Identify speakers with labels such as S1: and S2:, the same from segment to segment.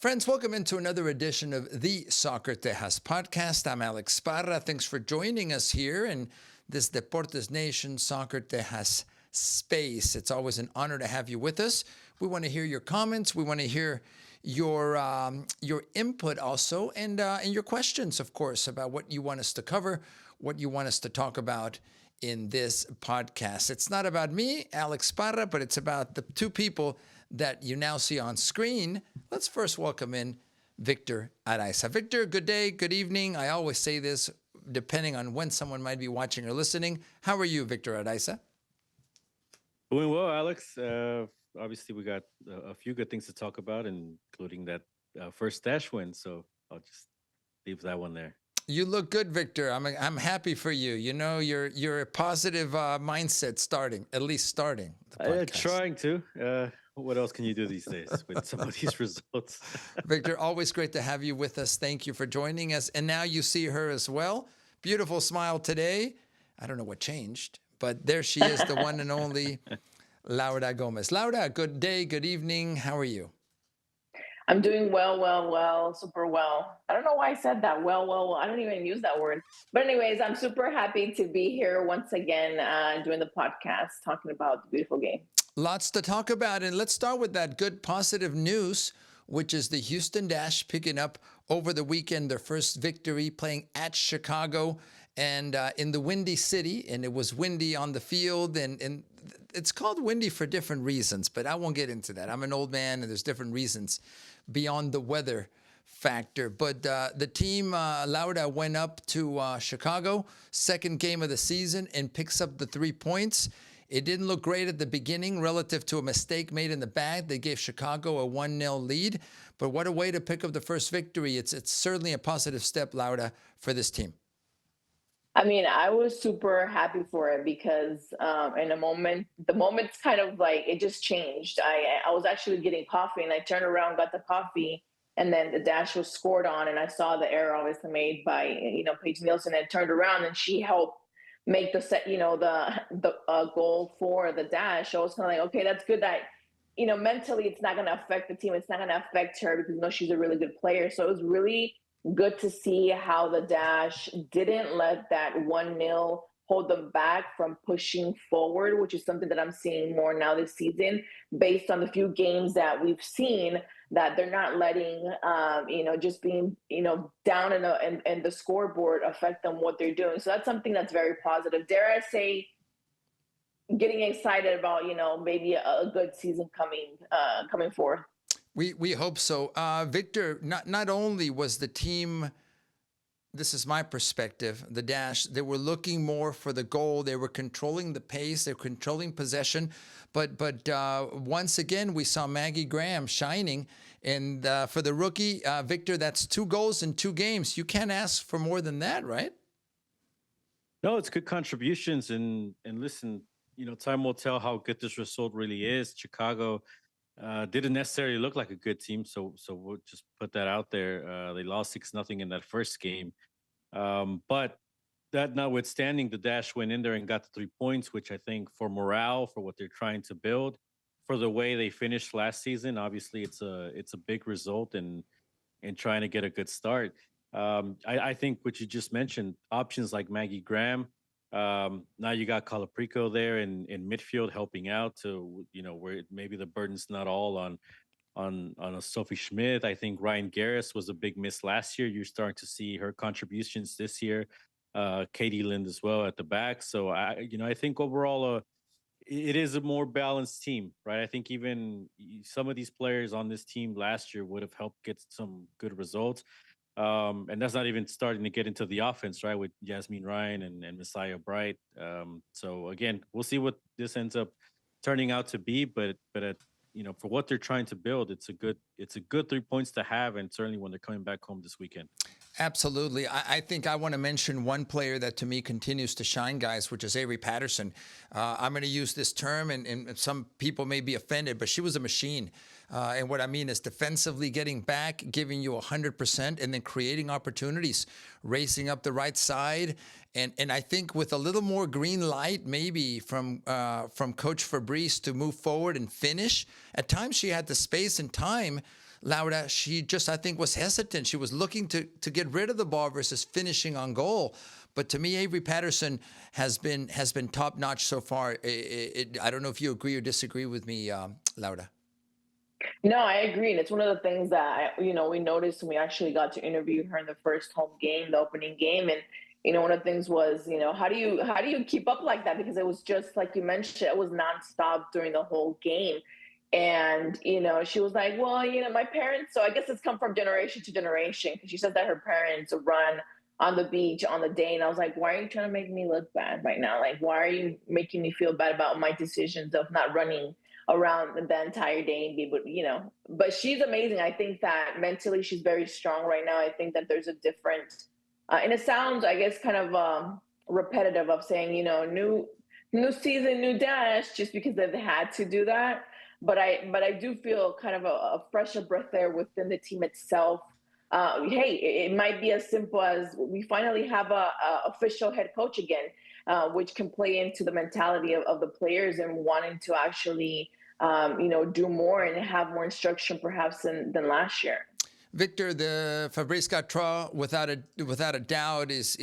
S1: Friends, welcome into another edition of the Soccer Tejas podcast. I'm Alex Parra. Thanks for joining us here in this Deportes Nation Soccer Tejas space. It's always an honor to have you with us. We want to hear your comments. We want to hear your input also, and your questions, of course, about what you want us to cover, what you want us to talk about in this podcast. It's not about me, Alex Parra, but it's about the two people that you now see on screen. Let's first welcome in Victor Araiza. Victor, good day, good evening. I always say this depending on when someone might be watching or listening. How are you, Victor Araiza?
S2: Doing well, Alex. Obviously, we got a few good things to talk about, including that first dash win. So I'll just leave that one there.
S1: You look good, Victor. I'm happy for you. You know, you're a positive mindset starting the podcast.
S2: Trying to. What else can you do these days with some of these results?
S1: Victor, always great to have you with us. Thank you for joining us. And now you see her as well. Beautiful smile today. I don't know what changed, but there she is, the one and only Laura Gomez. Laura, good day, good evening. How are you?
S3: I'm doing well, super well. I don't know why I said that. Well. I don't even use that word. But anyways, I'm super happy to be here once again doing the podcast, talking about the beautiful game.
S1: Lots to talk about. And let's start with that good positive news, which is the Houston Dash picking up over the weekend their first victory, playing at Chicago and in the Windy City. And it was windy on the field. And it's called windy for different reasons, but I won't get into that. I'm an old man and there's different reasons beyond the weather factor. But the team, Laura, went up to Chicago, second game of the season, and picks up the 3 points. It didn't look great at the beginning relative to a mistake made in the back. They gave Chicago a 1-0 lead. But what a way to pick up the first victory. It's certainly a positive step, Laura, for this team.
S3: I mean, I was super happy for it because in a moment, the moment's kind of like, it just changed. I was actually getting coffee and I turned around, got the coffee, and then the dash was scored on and I saw the error obviously made by, Paige Nielsen, and turned around and she helped make the set, the goal for the dash. I was kind of like, okay, that's good that, mentally it's not going to affect the team. It's not going to affect her because, she's a really good player. So it was really good to see how the dash didn't let that 1-0 hold them back from pushing forward, which is something that I'm seeing more now this season based on the few games that we've seen, that they're not letting, just being, down in the scoreboard affect them what they're doing. So that's something that's very positive. Dare I say, getting excited about, maybe a good season coming forward.
S1: We hope so. Victor, not only was the team, this is my perspective, the Dash, they were looking more for the goal. They were controlling the pace. They were controlling possession. But once again, we saw Maggie Graham shining. And for the rookie, Victor, that's 2 goals in 2 games. You can't ask for more than that, right?
S2: No, it's good contributions. And listen, time will tell how good this result really is. Chicago didn't necessarily look like a good team, so we'll just put that out there. They lost 6-0 in that first game, but that notwithstanding, the Dash went in there and got the 3 points, which I think for morale, for what they're trying to build, for the way they finished last season, obviously it's a big result and trying to get a good start. I think what you just mentioned, options like Maggie Graham. Now you got Calaprico there in midfield helping out to, where maybe the burden's not all on a Sophie Schmidt. I think Ryan Garris was a big miss last year. You're starting to see her contributions this year. Katie Lind as well at the back. So I think overall it is a more balanced team, right? I think even some of these players on this team last year would have helped get some good results. And that's not even starting to get into the offense, right? With Yasmin Ryan and Messiah Bright. So again, we'll see what this ends up turning out to be. But for what they're trying to build, it's a good 3 points to have, and certainly when they're coming back home this weekend.
S1: Absolutely. I think I want to mention one player that to me continues to shine, guys, which is Avery Patterson. I'm going to use this term, and some people may be offended, but she was a machine. And what I mean is defensively getting back, giving you 100%, and then creating opportunities, racing up the right side. And I think with a little more green light, maybe from Coach Fabrice to move forward and finish, at times she had the space and time. Laura, she just, I think, was hesitant. She was looking to get rid of the ball versus finishing on goal. But to me, Avery Patterson has been top notch so far. I don't know if you agree or disagree with me, Laura.
S3: No, I agree, and it's one of the things that we noticed when we actually got to interview her in the first home game, the opening game, and one of the things was, how do you keep up like that, because it was just like you mentioned, it was nonstop during the whole game, and she was like, well, my parents. So I guess it's come from generation to generation, because she said that her parents run on the beach on the day, and I was like, why are you trying to make me look bad right now? Like, why are you making me feel bad about my decisions of not running around the entire day and be able, but she's amazing. I think that mentally she's very strong right now. I think that there's a different, and it sounds, I guess, kind of repetitive of saying, new season, new dash, just because they've had to do that. But I do feel kind of a fresher breath there within the team itself. Hey, it might be as simple as we finally have a official head coach again, which can play into the mentality of the players and wanting to actually, do more and have more instruction perhaps than last year.
S1: Victor, the Fabrice Gautrat, without a doubt, is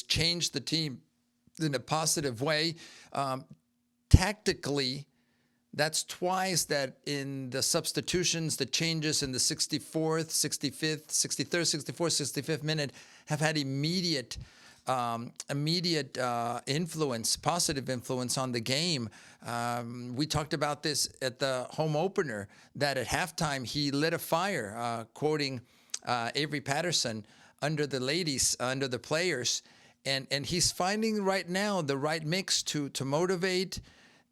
S1: changed the team in a positive way. Tactically, that's twice that in the substitutions, the changes in the 64th, 65th, 63rd, 64th, 65th minute have had immediate influence, positive influence on the game. We talked about this at the home opener, that at halftime he lit a fire, quoting Avery Patterson, under the ladies, under the players. And he's finding right now the right mix to motivate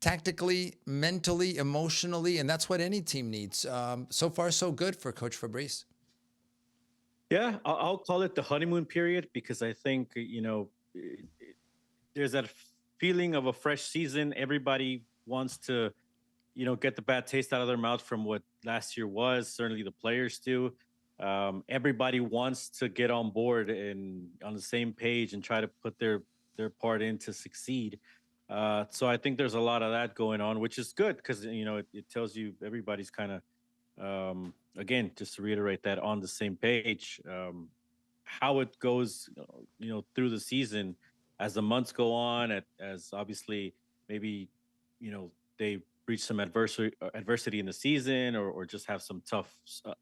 S1: tactically, mentally, emotionally, and that's what any team needs. So far, so good for Coach Fabrice.
S2: Yeah, I'll call it the honeymoon period, because I think, there's that feeling of a fresh season. Everybody wants to, get the bad taste out of their mouth from what last year was. Certainly the players do. Everybody wants to get on board and on the same page and try to put their part in to succeed. So I think there's a lot of that going on, which is good, because it tells you everybody's kind of, again, just to reiterate that, on the same page. How it goes, through the season as the months go on, as obviously maybe they reach some adversity in the season, or just have some tough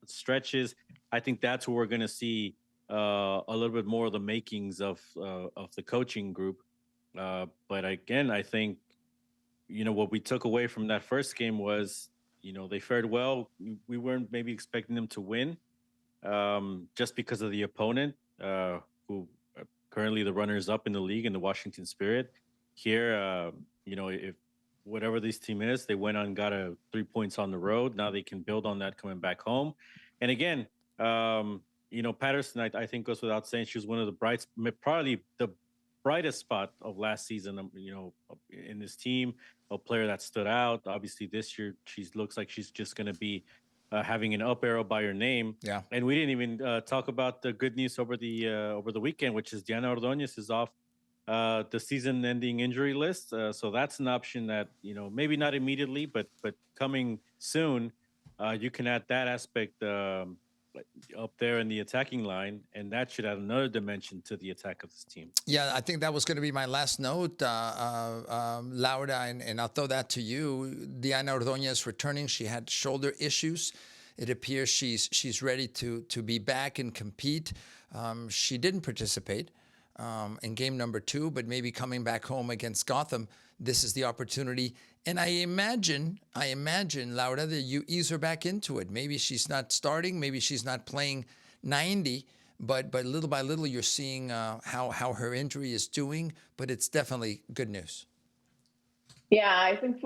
S2: stretches. I think that's where we're going to see a little bit more of the makings of the coaching group. But again, I think, what we took away from that first game was, they fared well. We weren't maybe expecting them to win, just because of the opponent, who are currently the runners up in the league, in the Washington Spirit. Here, if whatever this team is, they went on and got 3 points on the road. Now they can build on that coming back home. And again, Patterson, I think, goes without saying, she was one of the probably the brightest spot of last season, in this team, a player that stood out. Obviously, this year, she looks like she's just going to be having an up arrow by her name.
S1: Yeah.
S2: And we didn't even talk about the good news over the weekend, which is Diana Ordóñez is off the season-ending injury list. So that's an option that, maybe not immediately, but coming soon, you can add that aspect up there in the attacking line, and that should add another dimension to the attack of this team.
S1: Yeah, I think that was going to be my last note, Laura, and I'll throw that to you. Diana Ordóñez returning. She had shoulder issues. It appears she's ready to be back and compete. She didn't participate in game number 2, but maybe coming back home against Gotham, this is the opportunity. And I imagine, Laura, that you ease her back into it. Maybe she's not starting, maybe she's not playing 90, but little by little you're seeing how her injury is doing. But it's definitely good news.
S3: Yeah, I think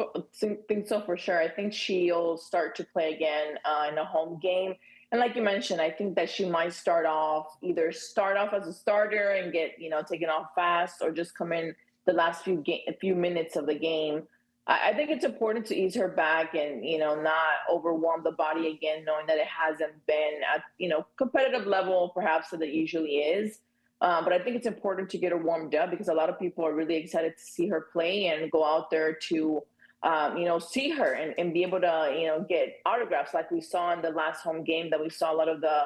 S3: so for sure. I think she'll start to play again in a home game. And like you mentioned, I think that she might start off as a starter and get taken off fast, or just come in the last few minutes of the game. I think it's important to ease her back and not overwhelm the body again, knowing that it hasn't been at competitive level perhaps that it usually is. But I think it's important to get her warmed up, because a lot of people are really excited to see her play and go out there to see her and be able to, get autographs like we saw in the last home game that we saw a lot of the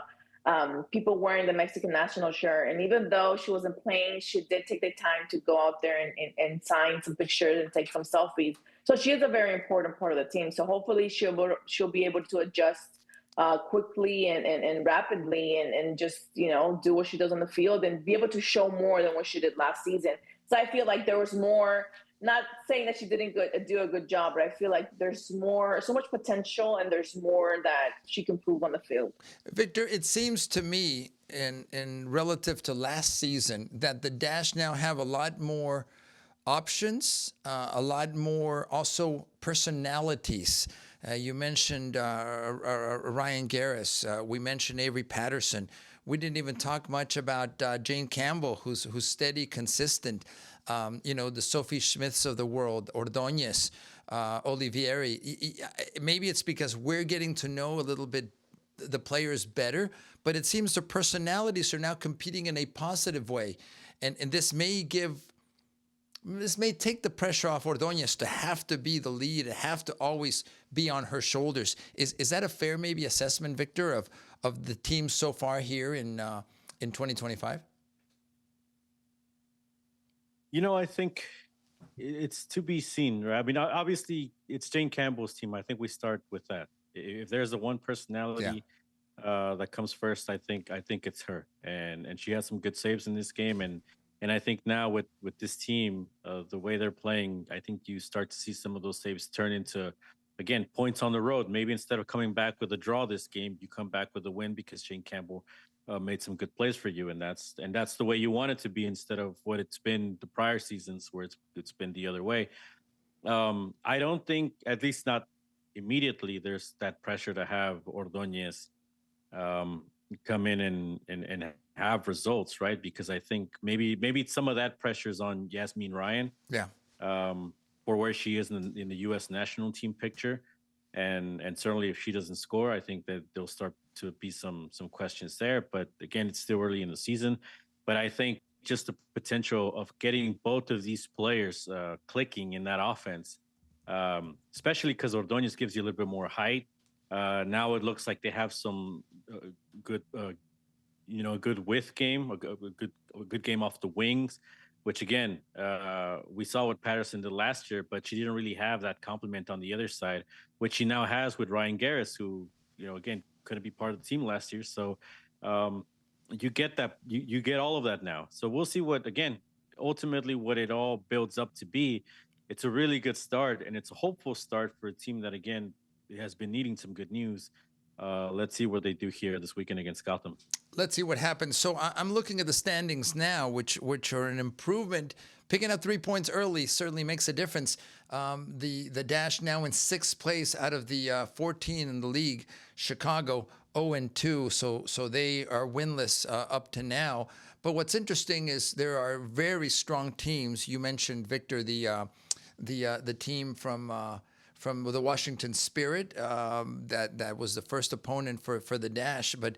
S3: people wearing the Mexican national shirt. And even though she wasn't playing, she did take the time to go out there and sign some pictures and take some selfies. So she is a very important part of the team. So hopefully she'll be able to adjust quickly and rapidly and just, do what she does on the field and be able to show more than what she did last season. So I feel like there was more, not saying that she didn't do a good job, but I feel like there's so much potential and there's more that she can prove on the field.
S1: Victor, it seems to me, in relative to last season, that the Dash now have a lot more options, a lot more also personalities. You mentioned Ryan Garris. We mentioned Avery Patterson. We didn't even talk much about Jane Campbell, who's steady, consistent. The Sophie Smiths of the world, Ordóñez, Olivieri. Maybe it's because we're getting to know a little bit the players better, but it seems their personalities are now competing in a positive way. And this may take the pressure off Ordóñez to have to be the lead, to have to always be on her shoulders. Is that a fair maybe assessment, Victor, of the team so far here in 2025?
S2: I think it's to be seen, right? I mean, obviously, it's Jane Campbell's team. I think we start with that. If there's the one personality that comes first, I think it's her, and she has some good saves in this game, and I think now with this team, the way they're playing, I think you start to see some of those saves turn into, again, points on the road. Maybe instead of coming back with a draw this game, you come back with a win because Jane Campbell made some good plays for you, and that's the way you want it to be instead of what it's been the prior seasons where it's been the other way. I don't think, at least not immediately, there's that pressure to have Ordóñez come in and have results, right? Because I think maybe some of that pressure is on Yasmin Ryan, for where she is in the U.S. national team picture. And certainly if she doesn't score, I think that there'll start to be some questions there. But again, it's still early in the season. But I think just the potential of getting both of these players clicking in that offense, especially because Ordóñez gives you a little bit more height. Now it looks like they have some good, a good width game, a good game off the wings, which again, we saw what Patterson did last year, but she didn't really have that complement on the other side, which she now has with Ryan Garris, who, again, couldn't be part of the team last year. So you get that, you get all of that now. So we'll see ultimately what it all builds up to be. It's a really good start, and it's a hopeful start for a team that, again, has been needing some good news. Let's see what they do here this weekend against Gotham.
S1: Let's see what happens. So I'm looking at the standings now, which are an improvement. Picking up 3 points early certainly makes a difference. The Dash now in 6th place out of the 14 in the league. Chicago 0-2, so they are winless up to now. But what's interesting is there are very strong teams. You mentioned, Victor, the team from the Washington Spirit, that was the first opponent for the Dash, but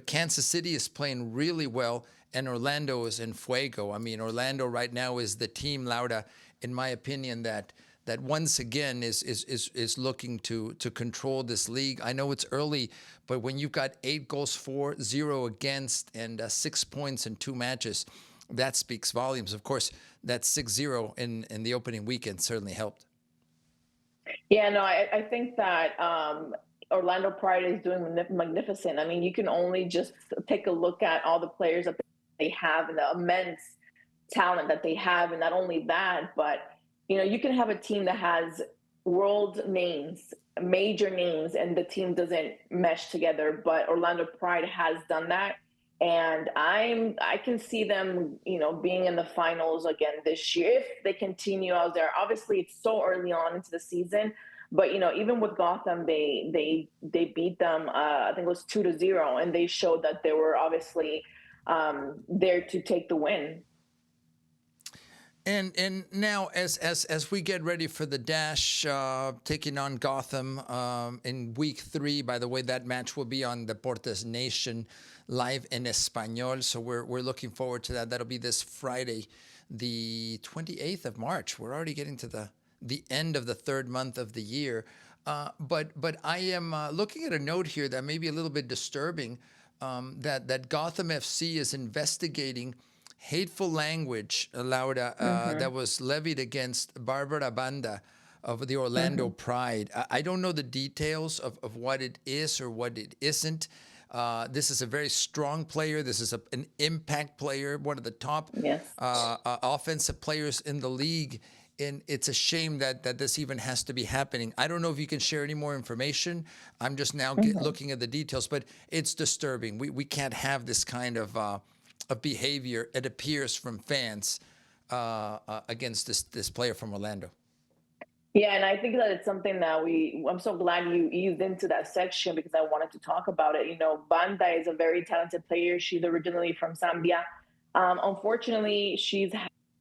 S1: Kansas City is playing really well, and Orlando is in fuego. I mean, Orlando right now is the team, Laura, in my opinion, that once again is looking to control this league. I know it's early, but when you've got 8 goals for, 0 against, and 6 points in 2 matches, that speaks volumes. Of course, that 6-0 in the opening weekend certainly helped.
S3: Yeah, no, I think that Orlando Pride is doing magnificent. I mean, you can only just take a look at all the players that they have and the immense talent that they have. And not only that, but, you can have a team that has world names, major names, and the team doesn't mesh together. But Orlando Pride has done that. And I can see them, being in the finals again this year if they continue out there. Obviously, it's so early on into the season, but even with Gotham, they beat them. I think it was 2-0, and they showed that they were obviously there to take the win.
S1: And now as we get ready for the Dash taking on Gotham in week 3, by the way, that match will be on Deportes Nation live in Español. So we're looking forward to that. That'll be this Friday, the 28th of March. We're already getting to the end of the third month of the year. But I am looking at a note here that may be a little bit disturbing, that Gotham FC is investigating hateful language, Laura, that was levied against Barbara Banda of the Orlando Pride. I don't know the details of what it is or what it isn't. This is a very strong player. This is an impact player, one of the top offensive players in the league. And it's a shame that this even has to be happening. I don't know if you can share any more information. I'm just now looking at the details, but it's disturbing. We can't have this kind of behavior, it appears, from fans against this player from Orlando.
S3: Yeah, and I think that it's something that I'm so glad you eased into that section because I wanted to talk about it. You know, Banda is a very talented player. She's originally from Zambia. Unfortunately, she's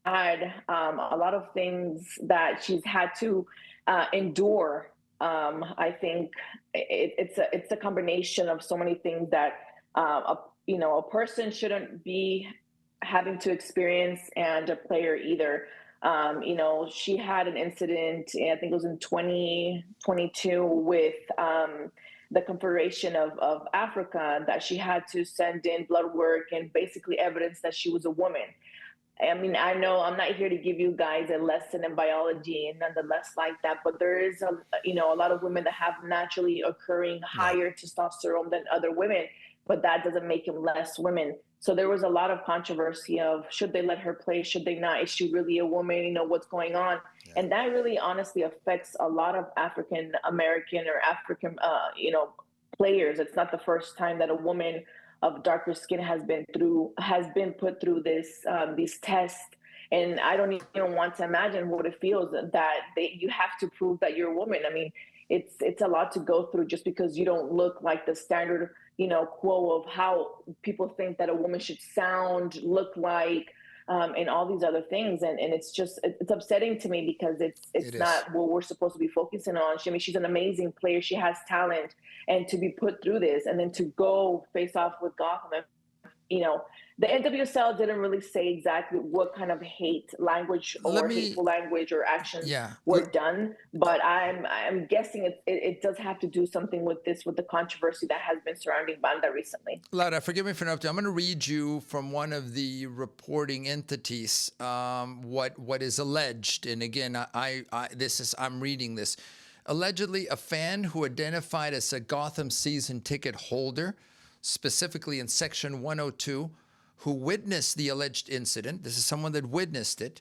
S3: had a lot of things that she's had to endure. I think it's a combination of so many things that a person shouldn't be having to experience, and a player either. She had an incident, I think it was in 2022, with the Confederation of Africa, that she had to send in blood work and basically evidence that she was a woman. I mean, I know I'm not here to give you guys a lesson in biology and nonetheless like that, but there is a lot of women that have naturally occurring higher testosterone than other women, but that doesn't make them less women. So there was a lot of controversy of, should they let her play? Should they not? Is she really a woman? What's going on? Yeah. And that really honestly affects a lot of African American or African, players. It's not the first time that a woman of darker skin has been put through these tests. And I don't even want to imagine what it feels that you have to prove that you're a woman. I mean, it's a lot to go through just because you don't look like the standard, quo of how people think that a woman should sound, look like, and all these other things. And it's upsetting to me because it's not what we're supposed to be focusing on. I mean, she's an amazing player. She has talent, and to be put through this and then to go face off with Gotham, the NWSL didn't really say exactly what kind of hate language or hateful language or actions were done, but I'm guessing it does have to do something with the controversy that has been surrounding Banda recently.
S1: Laura, forgive me for interrupting. I'm going to read you from one of the reporting entities what is alleged, and again, I'm reading this. Allegedly, a fan who identified as a Gotham season ticket holder, specifically in section 102, who witnessed the alleged incident, this is someone that witnessed it,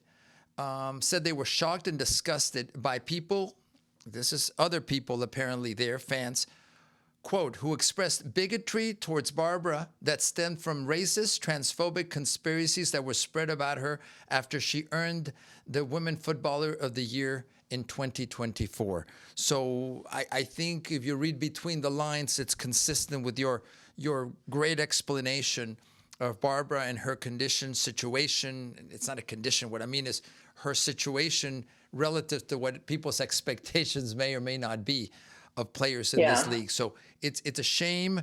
S1: said they were shocked and disgusted by people, this is other people apparently there, fans, quote, who expressed bigotry towards Barbara that stemmed from racist, transphobic conspiracies that were spread about her after she earned the Women Footballer of the Year in 2024. So I think if you read between the lines, it's consistent with your great explanation of Barbara and her situation. It's not a condition. What I mean is her situation relative to what people's expectations may or may not be of players in this league. So it's a shame.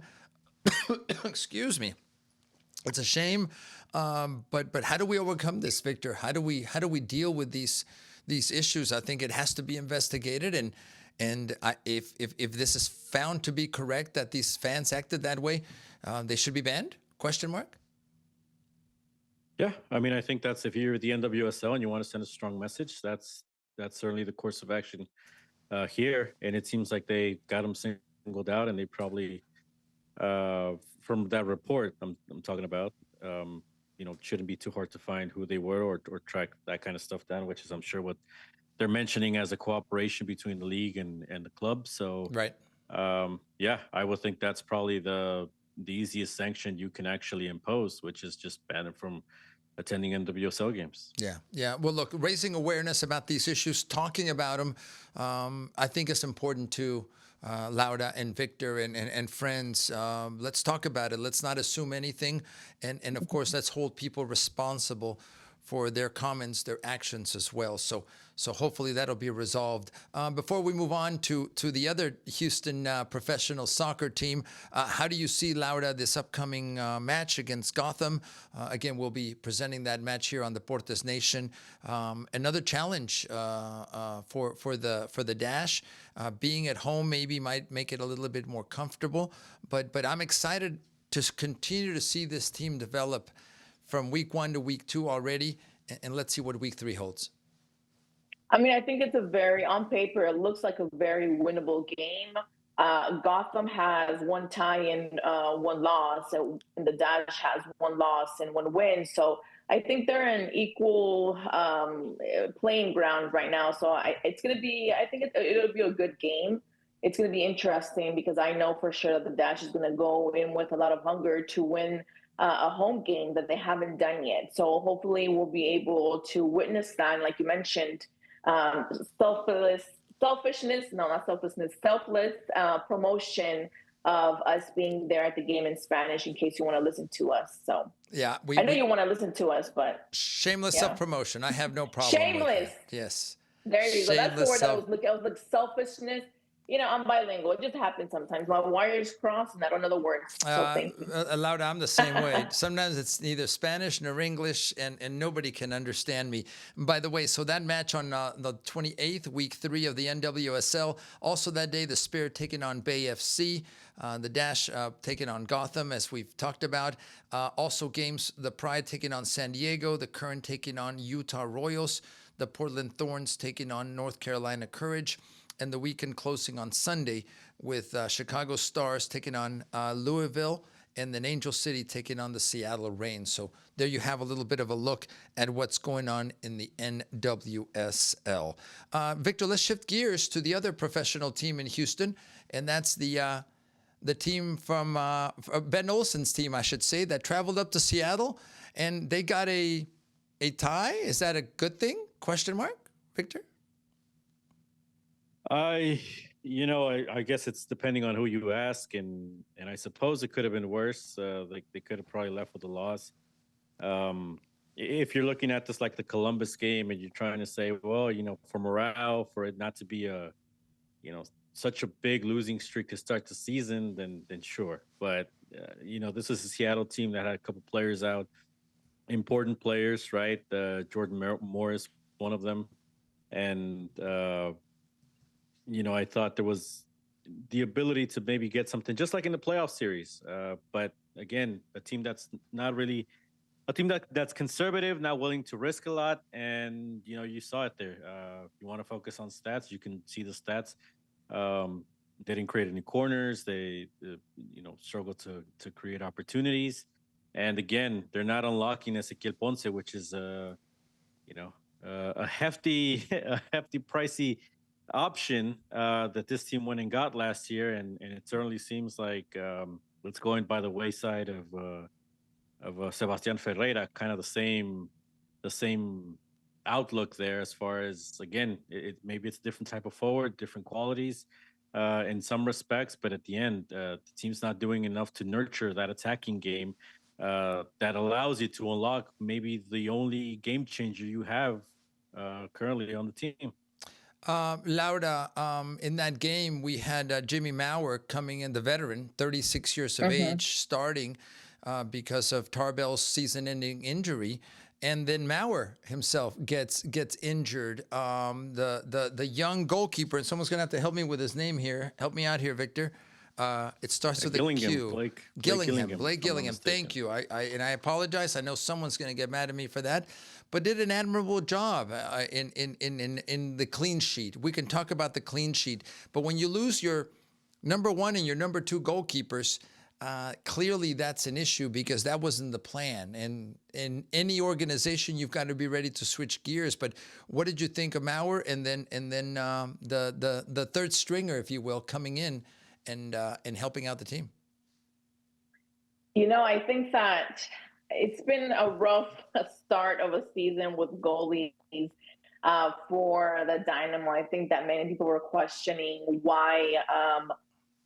S1: Excuse me. It's a shame. But how do we overcome this, Victor? How do we deal with these issues? I think it has to be investigated, and if this is found to be correct that these fans acted that way, they should be banned? Question mark.
S2: Yeah, I mean, I think that's, if you're the NWSL and you want to send a strong message, that's certainly the course of action here. And it seems like they got them singled out, and they probably, from that report I'm talking about, shouldn't be too hard to find who they were or track that kind of stuff down, which is, I'm sure, what they're mentioning as a cooperation between the league and the club. So,
S1: right.
S2: I would think that's probably the easiest sanction you can actually impose, which is just ban them from attending NWSL games.
S1: Yeah. Well, look, raising awareness about these issues, talking about them, I think it's important too. Laura and Victor and friends, let's talk about it. Let's not assume anything. And of course, let's hold people responsible for their comments, their actions as well. So So hopefully that'll be resolved. Before we move on to the other Houston professional soccer team, how do you see, Laura, this upcoming match against Gotham? Again, we'll be presenting that match here on the Portes Nation. Another challenge for the Dash. Being at home maybe might make it a little bit more comfortable, but I'm excited to continue to see this team develop from week 1 to week 2 already, and let's see what week 3 holds.
S3: I mean, I think it's on paper, it looks like a very winnable game. Gotham has 1 tie and 1 loss, and the Dash has 1 loss and 1 win. So I think they're in equal playing ground right now. So it's going to be, I think it'll be a good game. It's going to be interesting because I know for sure that the Dash is going to go in with a lot of hunger to win a home game that they haven't done yet. So hopefully we'll be able to witness that. And like you mentioned, selfless promotion of us being there at the game in Spanish in case you want to listen to us. So
S1: yeah,
S3: I know you want to listen to us, but
S1: shameless self-promotion. I have no problem
S3: shameless.
S1: with that. Yes.
S3: There you go. That's the word I was looking. I was like selfishness. You know, I'm bilingual. It just happens sometimes. My wires cross and I don't know the words. So thank you.
S1: Laura, I'm the same way. Sometimes it's neither Spanish nor English, and nobody can understand me. And by the way, so that match on the 28th, week 3 of the NWSL. Also that day, the Spirit taking on Bay FC. The Dash taking on Gotham, as we've talked about. Also games, the Pride taking on San Diego. The Current taking on Utah Royals. The Portland Thorns taking on North Carolina Courage. And the weekend closing on Sunday with Chicago Stars taking on Louisville, and then Angel City taking on the Seattle Reign. So there you have a little bit of a look at what's going on in the NWSL. Victor, let's shift gears to the other professional team in Houston, and that's the team from Ben Olsen's team, I should say, that traveled up to Seattle, and they got a tie. Is that a good thing? Question mark, Victor?
S2: I guess it's depending on who you ask, and I suppose it could have been worse. Like they could have probably left with a loss. If you're looking at this like the Columbus game, and you're trying to say, well, for morale, for it not to be a, such a big losing streak to start the season, then sure. But this is a Seattle team that had a couple players out, important players, right? Jordan Morris, one of them, and. I thought there was the ability to maybe get something just like in the playoff series. But again, a team that's not really a team that's conservative, not willing to risk a lot. And, you saw it there. If you want to focus on stats, you can see the stats. They didn't create any corners. They, struggled to create opportunities. And again, they're not unlocking Ezequiel Ponce, which is, a hefty, pricey option that this team went and got last year, and it certainly seems like it's going by the wayside of Sebastian Ferreira. Kind of the same outlook there, as far as, again, maybe it's a different type of forward, different qualities in some respects, but at the end, the team's not doing enough to nurture that attacking game that allows you to unlock maybe the only game changer you have currently on the team.
S1: Laura, in that game, we had Jimmy Maurer coming in, the veteran, 36 years of age, starting because of Tarbell's season-ending injury. And then Maurer himself gets injured. The young goalkeeper, and someone's going to have to help me with his name here. Help me out here, Victor. It starts with a Q. Blake Gillingham. Thank you. And I apologize. I know someone's going to get mad at me for that, but did an admirable job in the clean sheet. We can talk about the clean sheet, but when you lose your number 1 and your number 2 goalkeepers, clearly that's an issue, because that wasn't the plan. And in any organization, you've got to be ready to switch gears. But what did you think of Maurer, and then the third stringer, if you will, coming in and helping out the team?
S3: I think that it's been a rough start of a season with goalies for the Dynamo. I think that many people were questioning why,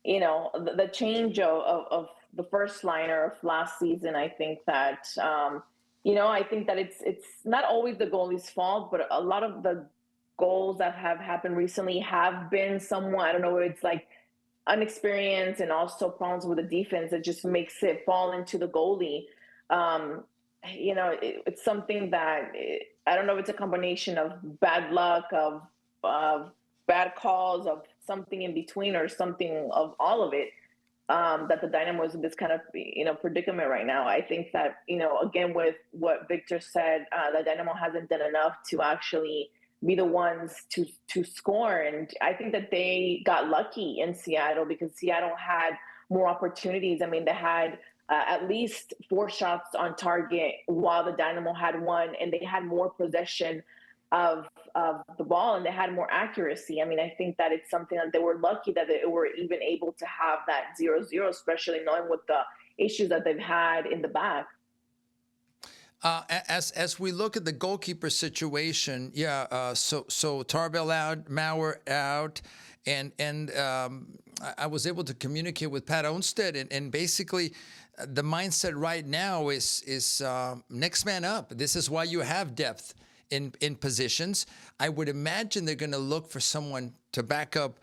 S3: the change of the first liner of last season. I think that, I think that it's not always the goalie's fault, but a lot of the goals that have happened recently have been somewhat, I don't know, it's like unexperienced and also problems with the defense that just makes it fall into the goalie. Um, it's something that I don't know if it's a combination of bad luck, of bad calls, of something in between, or something of all of it. That the Dynamo is in this kind of predicament right now. I think that again with what Victor said, the Dynamo hasn't done enough to actually be the ones to score, and I think that they got lucky in Seattle because Seattle had more opportunities. I mean, they had at least 4 shots on target while the Dynamo had one, and they had more possession of the ball and they had more accuracy. I mean, I think that it's something that they were lucky that they were even able to have that 0-0, especially knowing what the issues that they've had in the back.
S1: As we look at the goalkeeper situation, so Tarbell out, Mauer out, and I was able to communicate with Pat Onstead, and basically the mindset right now is next man up. This is why you have depth in positions. I would imagine they're going to look for someone to back up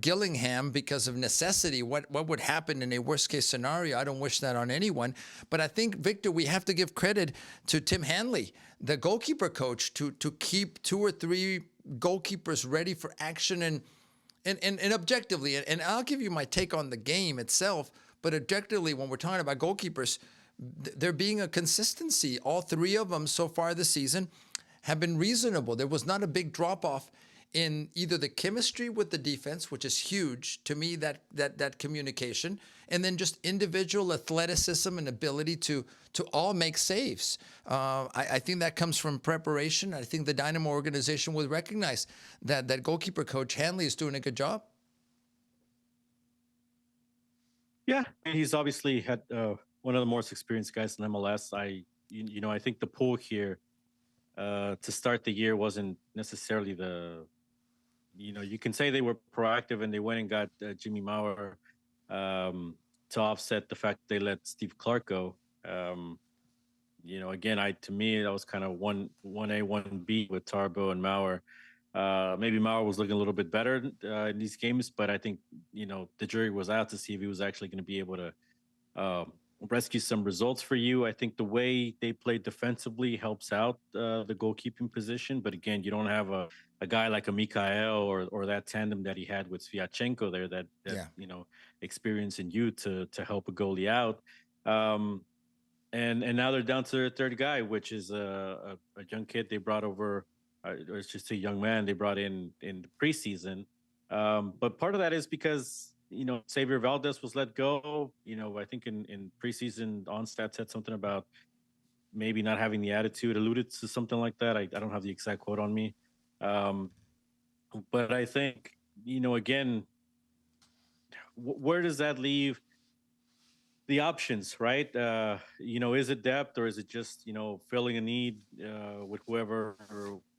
S1: Gillingham because of necessity. What would happen in a worst case scenario? I don't wish that on anyone. But I think, Victor, we have to give credit to Tim Hanley, the goalkeeper coach, to keep 2 or 3 goalkeepers ready for action and objectively. And I'll give you my take on the game itself. But objectively, when we're talking about goalkeepers, there being a consistency. All 3 of them so far this season have been reasonable. There was not a big drop-off in either the chemistry with the defense, which is huge to me, that communication, and then just individual athleticism and ability to all make saves. I think that comes from preparation. I think the Dynamo organization would recognize that goalkeeper coach Hanley is doing a good job.
S2: Yeah, he's obviously had one of the most experienced guys in MLS. I think the pull here to start the year wasn't necessarily you can say they were proactive and they went and got Jimmy Mauer to offset the fact they let Steve Clark go. Again, to me, that was kind of 1A, 1B with Tarbo and Mauer. Maybe Mauer was looking a little bit better in these games, but I think, the jury was out to see if he was actually going to be able to rescue some results for you. I think the way they play defensively helps out the goalkeeping position. But again, you don't have a guy like a Mikhail or that tandem that he had with Sviatchenko there that experience in you to help a goalie out. And now they're down to their 3rd guy, which is a young kid they brought over, or it's just a young man they brought in the preseason. But part of that is because Xavier Valdez was let go. I think in preseason, Onstad said something about maybe not having the attitude, alluded to something like that. I don't have the exact quote on me. But I think, again, where does that leave the options, right? Is it depth or is it just, filling a need with whoever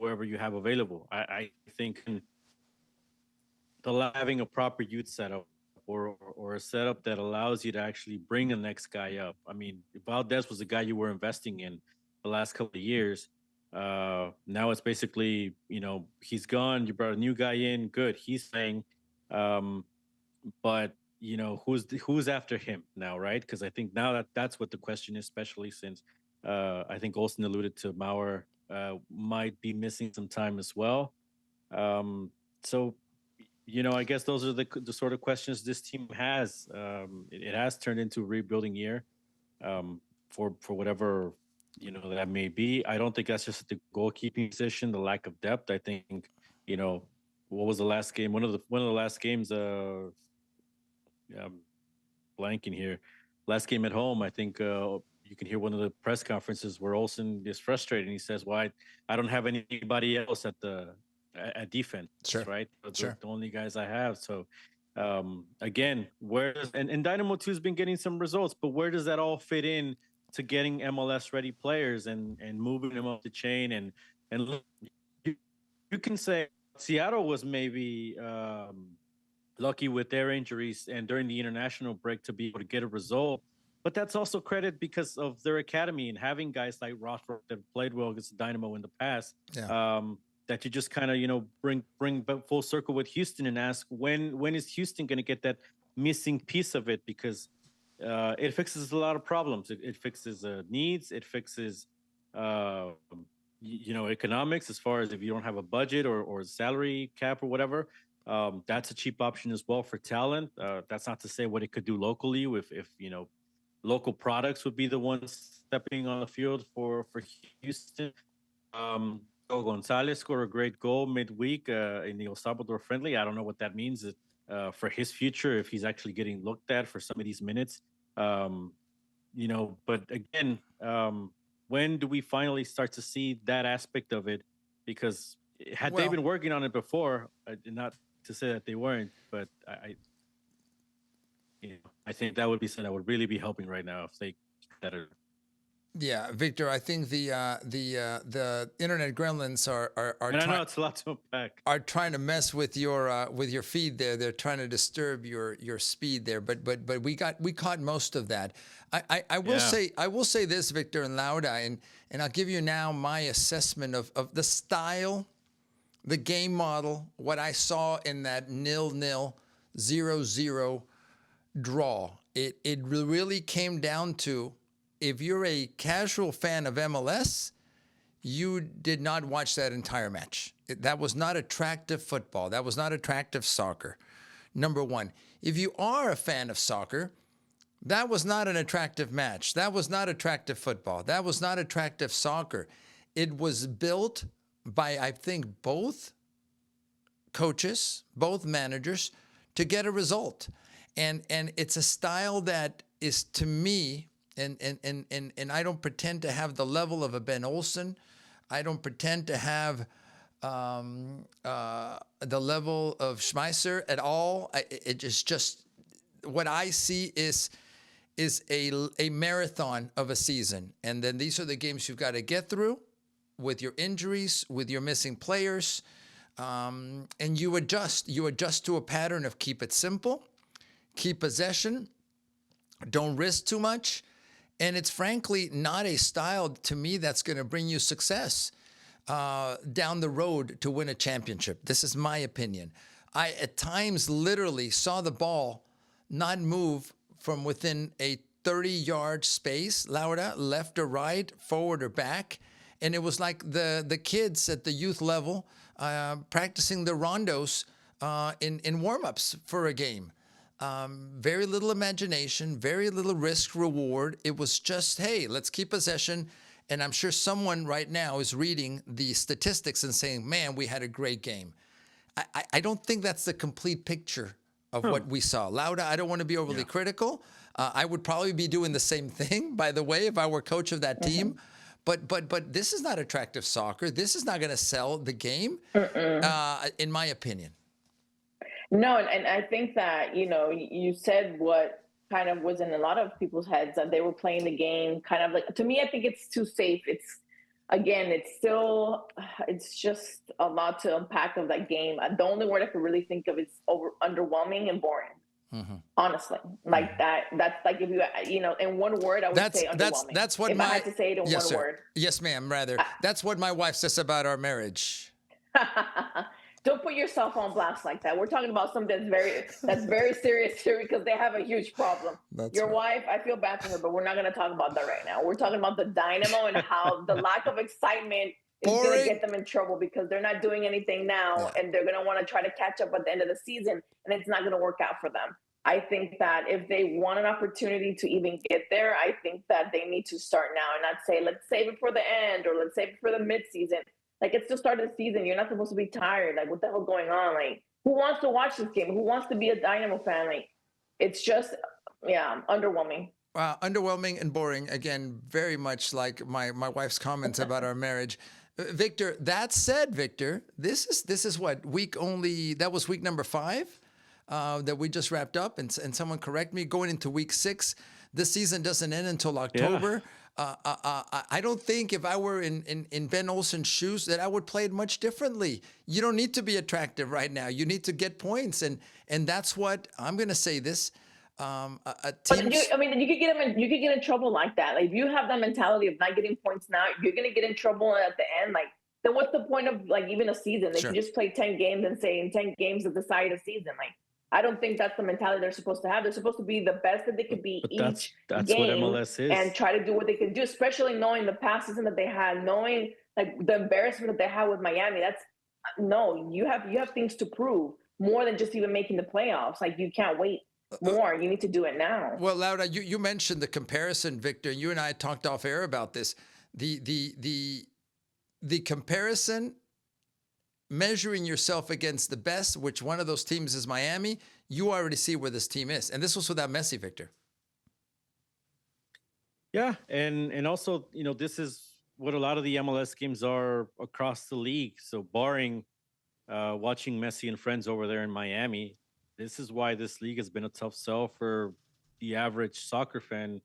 S2: you have available? I think having a proper youth setup or a setup that allows you to actually bring the next guy up. I mean, Valdez was the guy you were investing in the last couple of years. Now it's basically, he's gone. You brought a new guy in. Good. He's saying, but who's after him now, right? Because I think now that's what the question is, especially since I think Olsen alluded to Mauer might be missing some time as well. So I guess those are the sort of questions this team has. It has turned into a rebuilding year for whatever that may be. I don't think that's just the goalkeeping position, the lack of depth. I think what was the last game? One of the last games. Blanking here. Last game at home, I think you can hear one of the press conferences where Olsen is frustrated. And he says, "Well, I don't have anybody else at defense,
S1: Sure.
S2: right?
S1: Sure.
S2: The only guys I have." So again, and Dynamo 2 has been getting some results, but where does that all fit in to getting MLS ready players and moving them up the chain? And look, you can say Seattle was maybe lucky with their injuries and during the international break to be able to get a result. But that's also credit because of their academy and having guys like Rothberg that played well against the Dynamo in the past.
S1: Yeah.
S2: that you just kind of, bring back full circle with Houston and ask when is Houston going to get that missing piece of it, because it fixes a lot of problems. It fixes needs. It fixes economics, as far as if you don't have a budget or salary cap or whatever. That's a cheap option as well for talent. That's not to say what it could do locally, if local products would be the ones stepping on the field for Houston. Joe Gonzalez scored a great goal midweek in the El Salvador friendly. I don't know what that means for his future, if he's actually getting looked at for some of these minutes. But again, when do we finally start to see that aspect of it? Because had they been working on it before, not to say that they weren't, but I think that would be something that would really be helping right now if they had it.
S1: Yeah, Victor, I think the internet gremlins are
S2: and I know it's a lot to unpack.
S1: Are trying to mess with your feed there. They're trying to disturb your speed there. But we caught most of that. I will say this, Victor and Lauda, and I'll give you now my assessment of the style, the game model, what I saw in that 0-0, 0-0 draw. It really came down to, if you're a casual fan of MLS, you did not watch that entire match. That was not attractive football. That was not attractive soccer. Number one. If you are a fan of soccer, that was not an attractive match. That was not attractive football. That was not attractive soccer. It was built by, I think, both coaches, both managers, to get a result. And it's a style that is, to me, and I don't pretend to have the level of a Ben Olsen. I don't pretend to have the level of Schmeisser at all. It is just what I see is a marathon of a season. And then these are the games you've got to get through with your injuries, with your missing players. And you adjust to a pattern of keep it simple, keep possession, don't risk too much. And it's frankly not a style, to me, that's going to bring you success down the road to win a championship. This is my opinion. I, at times, literally saw the ball not move from within a 30-yard space, Laura, left or right, forward or back. And it was like the kids at the youth level practicing the rondos in warm-ups for a game. Very little imagination, very little risk reward. It was just, hey, let's keep possession. And I'm sure someone right now is reading the statistics and saying, man, we had a great game. I don't think that's the complete picture of what we saw. Lauda, I don't want to be overly critical. I would probably be doing the same thing, by the way, if I were coach of that team. But this is not attractive soccer. This is not going to sell the game, in my opinion.
S3: No, and I think that, you said what kind of was in a lot of people's heads, that they were playing the game kind of like, to me, I think it's too safe. It's just a lot to unpack of that game. The only word I could really think of is underwhelming and boring. Honestly, like that's like, if you, in one word, I would say underwhelming.
S1: That's what
S3: if I had to say it in one word. Yes,
S1: ma'am, rather. That's what my wife says about our marriage.
S3: Don't put yourself on blast like that. We're talking about something that's very serious here, because they have a huge problem. Your wife, I feel bad for her, but we're not going to talk about that right now. We're talking about the Dynamo and how the lack of excitement is going to get them in trouble, because they're not doing anything now, and they're going to want to try to catch up at the end of the season, and it's not going to work out for them. I think that if they want an opportunity to even get there, I think that they need to start now and not say, let's save it for the end, or let's save it for the mid-season. Like, it's the start of the season. You're not supposed to be tired. Like, what the hell going on? Like, who wants to watch this game? Who wants to be a Dynamo fan? Like, it's just, underwhelming.
S1: Underwhelming and boring. Again, very much like my wife's comments about our marriage. Victor, that said, Victor, this is what, that was week number 5 that we just wrapped up. And someone correct me, going into week 6. This season doesn't end until October. Yeah. I don't think if I were in Ben Olsen's shoes that I would play it much differently. You don't need to be attractive right now. You need to get points, and that's what I'm going to say. This
S3: but you could get in trouble like that. Like, if you have that mentality of not getting points now, you're going to get in trouble at the end. Like, then what's the point of like even a season? If
S1: Sure.
S3: you just play 10 games and say in 10 games to decide a season, like I don't think that's the mentality they're supposed to have. They're supposed to be the best that they could be
S2: But
S3: each
S2: that's what
S3: game
S2: MLS
S3: and
S2: is.
S3: try to do what they can do, especially knowing the past season that they had, knowing like the embarrassment that they had with Miami. That's no, you have things to prove more than just even making the playoffs. Like you can't wait more. You need to do it now.
S1: Well, Laura, you mentioned the comparison, Victor. You and I talked off air about this. The comparison, measuring yourself against the best, which one of those teams is Miami, you already see where this team is. And this was without Messi, Victor.
S2: Yeah, and also, this is what a lot of the MLS games are across the league. So barring watching Messi and friends over there in Miami, this is why this league has been a tough sell for the average soccer fan,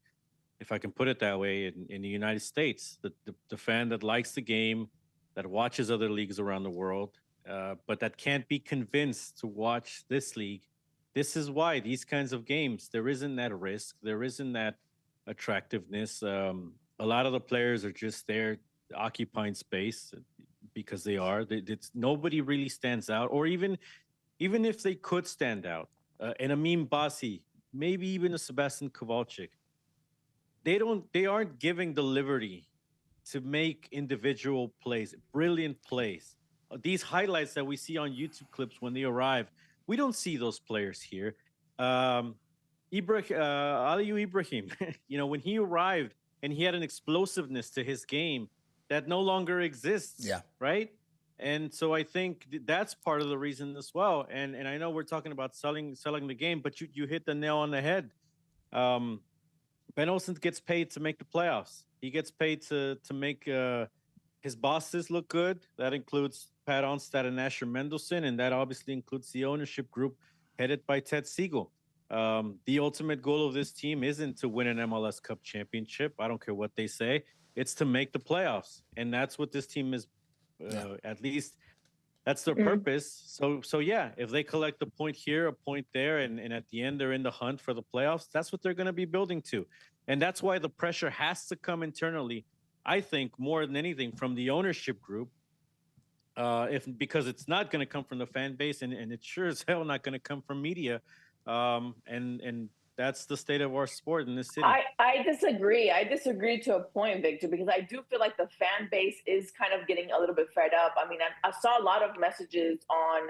S2: if I can put it that way, in the United States. The fan that likes the game, that watches other leagues around the world, but that can't be convinced to watch this league. This is why these kinds of games, there isn't that risk, there isn't that attractiveness. A lot of the players are just there occupying space because they are. Nobody really stands out, or even if they could stand out, an Amin Bassi, maybe even a Sebastian Kowalczyk, they aren't giving the liberty to make individual plays, brilliant plays. These highlights that we see on YouTube clips when they arrive, we don't see those players here. Aliou Ibrahim, when he arrived and he had an explosiveness to his game that no longer exists.
S1: Yeah.
S2: Right. And so I think that's part of the reason as well. And I know we're talking about selling the game, but you hit the nail on the head. Ben Olsen gets paid to make the playoffs. He gets paid to make his bosses look good. That includes Pat Onstad and Asher Mendelson, and that obviously includes the ownership group headed by Ted Siegel. The ultimate goal of this team isn't to win an MLS Cup championship. I don't care what they say. It's to make the playoffs, and that's what this team is. At least that's their purpose. So yeah, if they collect a point here, a point there, and at the end they're in the hunt for the playoffs, that's what they're going to be building to. And that's why the pressure has to come internally, I think, more than anything from the ownership group. Because it's not going to come from the fan base, and it's sure as hell not going to come from media. And that's the state of our sport in this city.
S3: I disagree. I disagree to a point, Victor, because I do feel like the fan base is kind of getting a little bit fed up. I mean, I saw a lot of messages on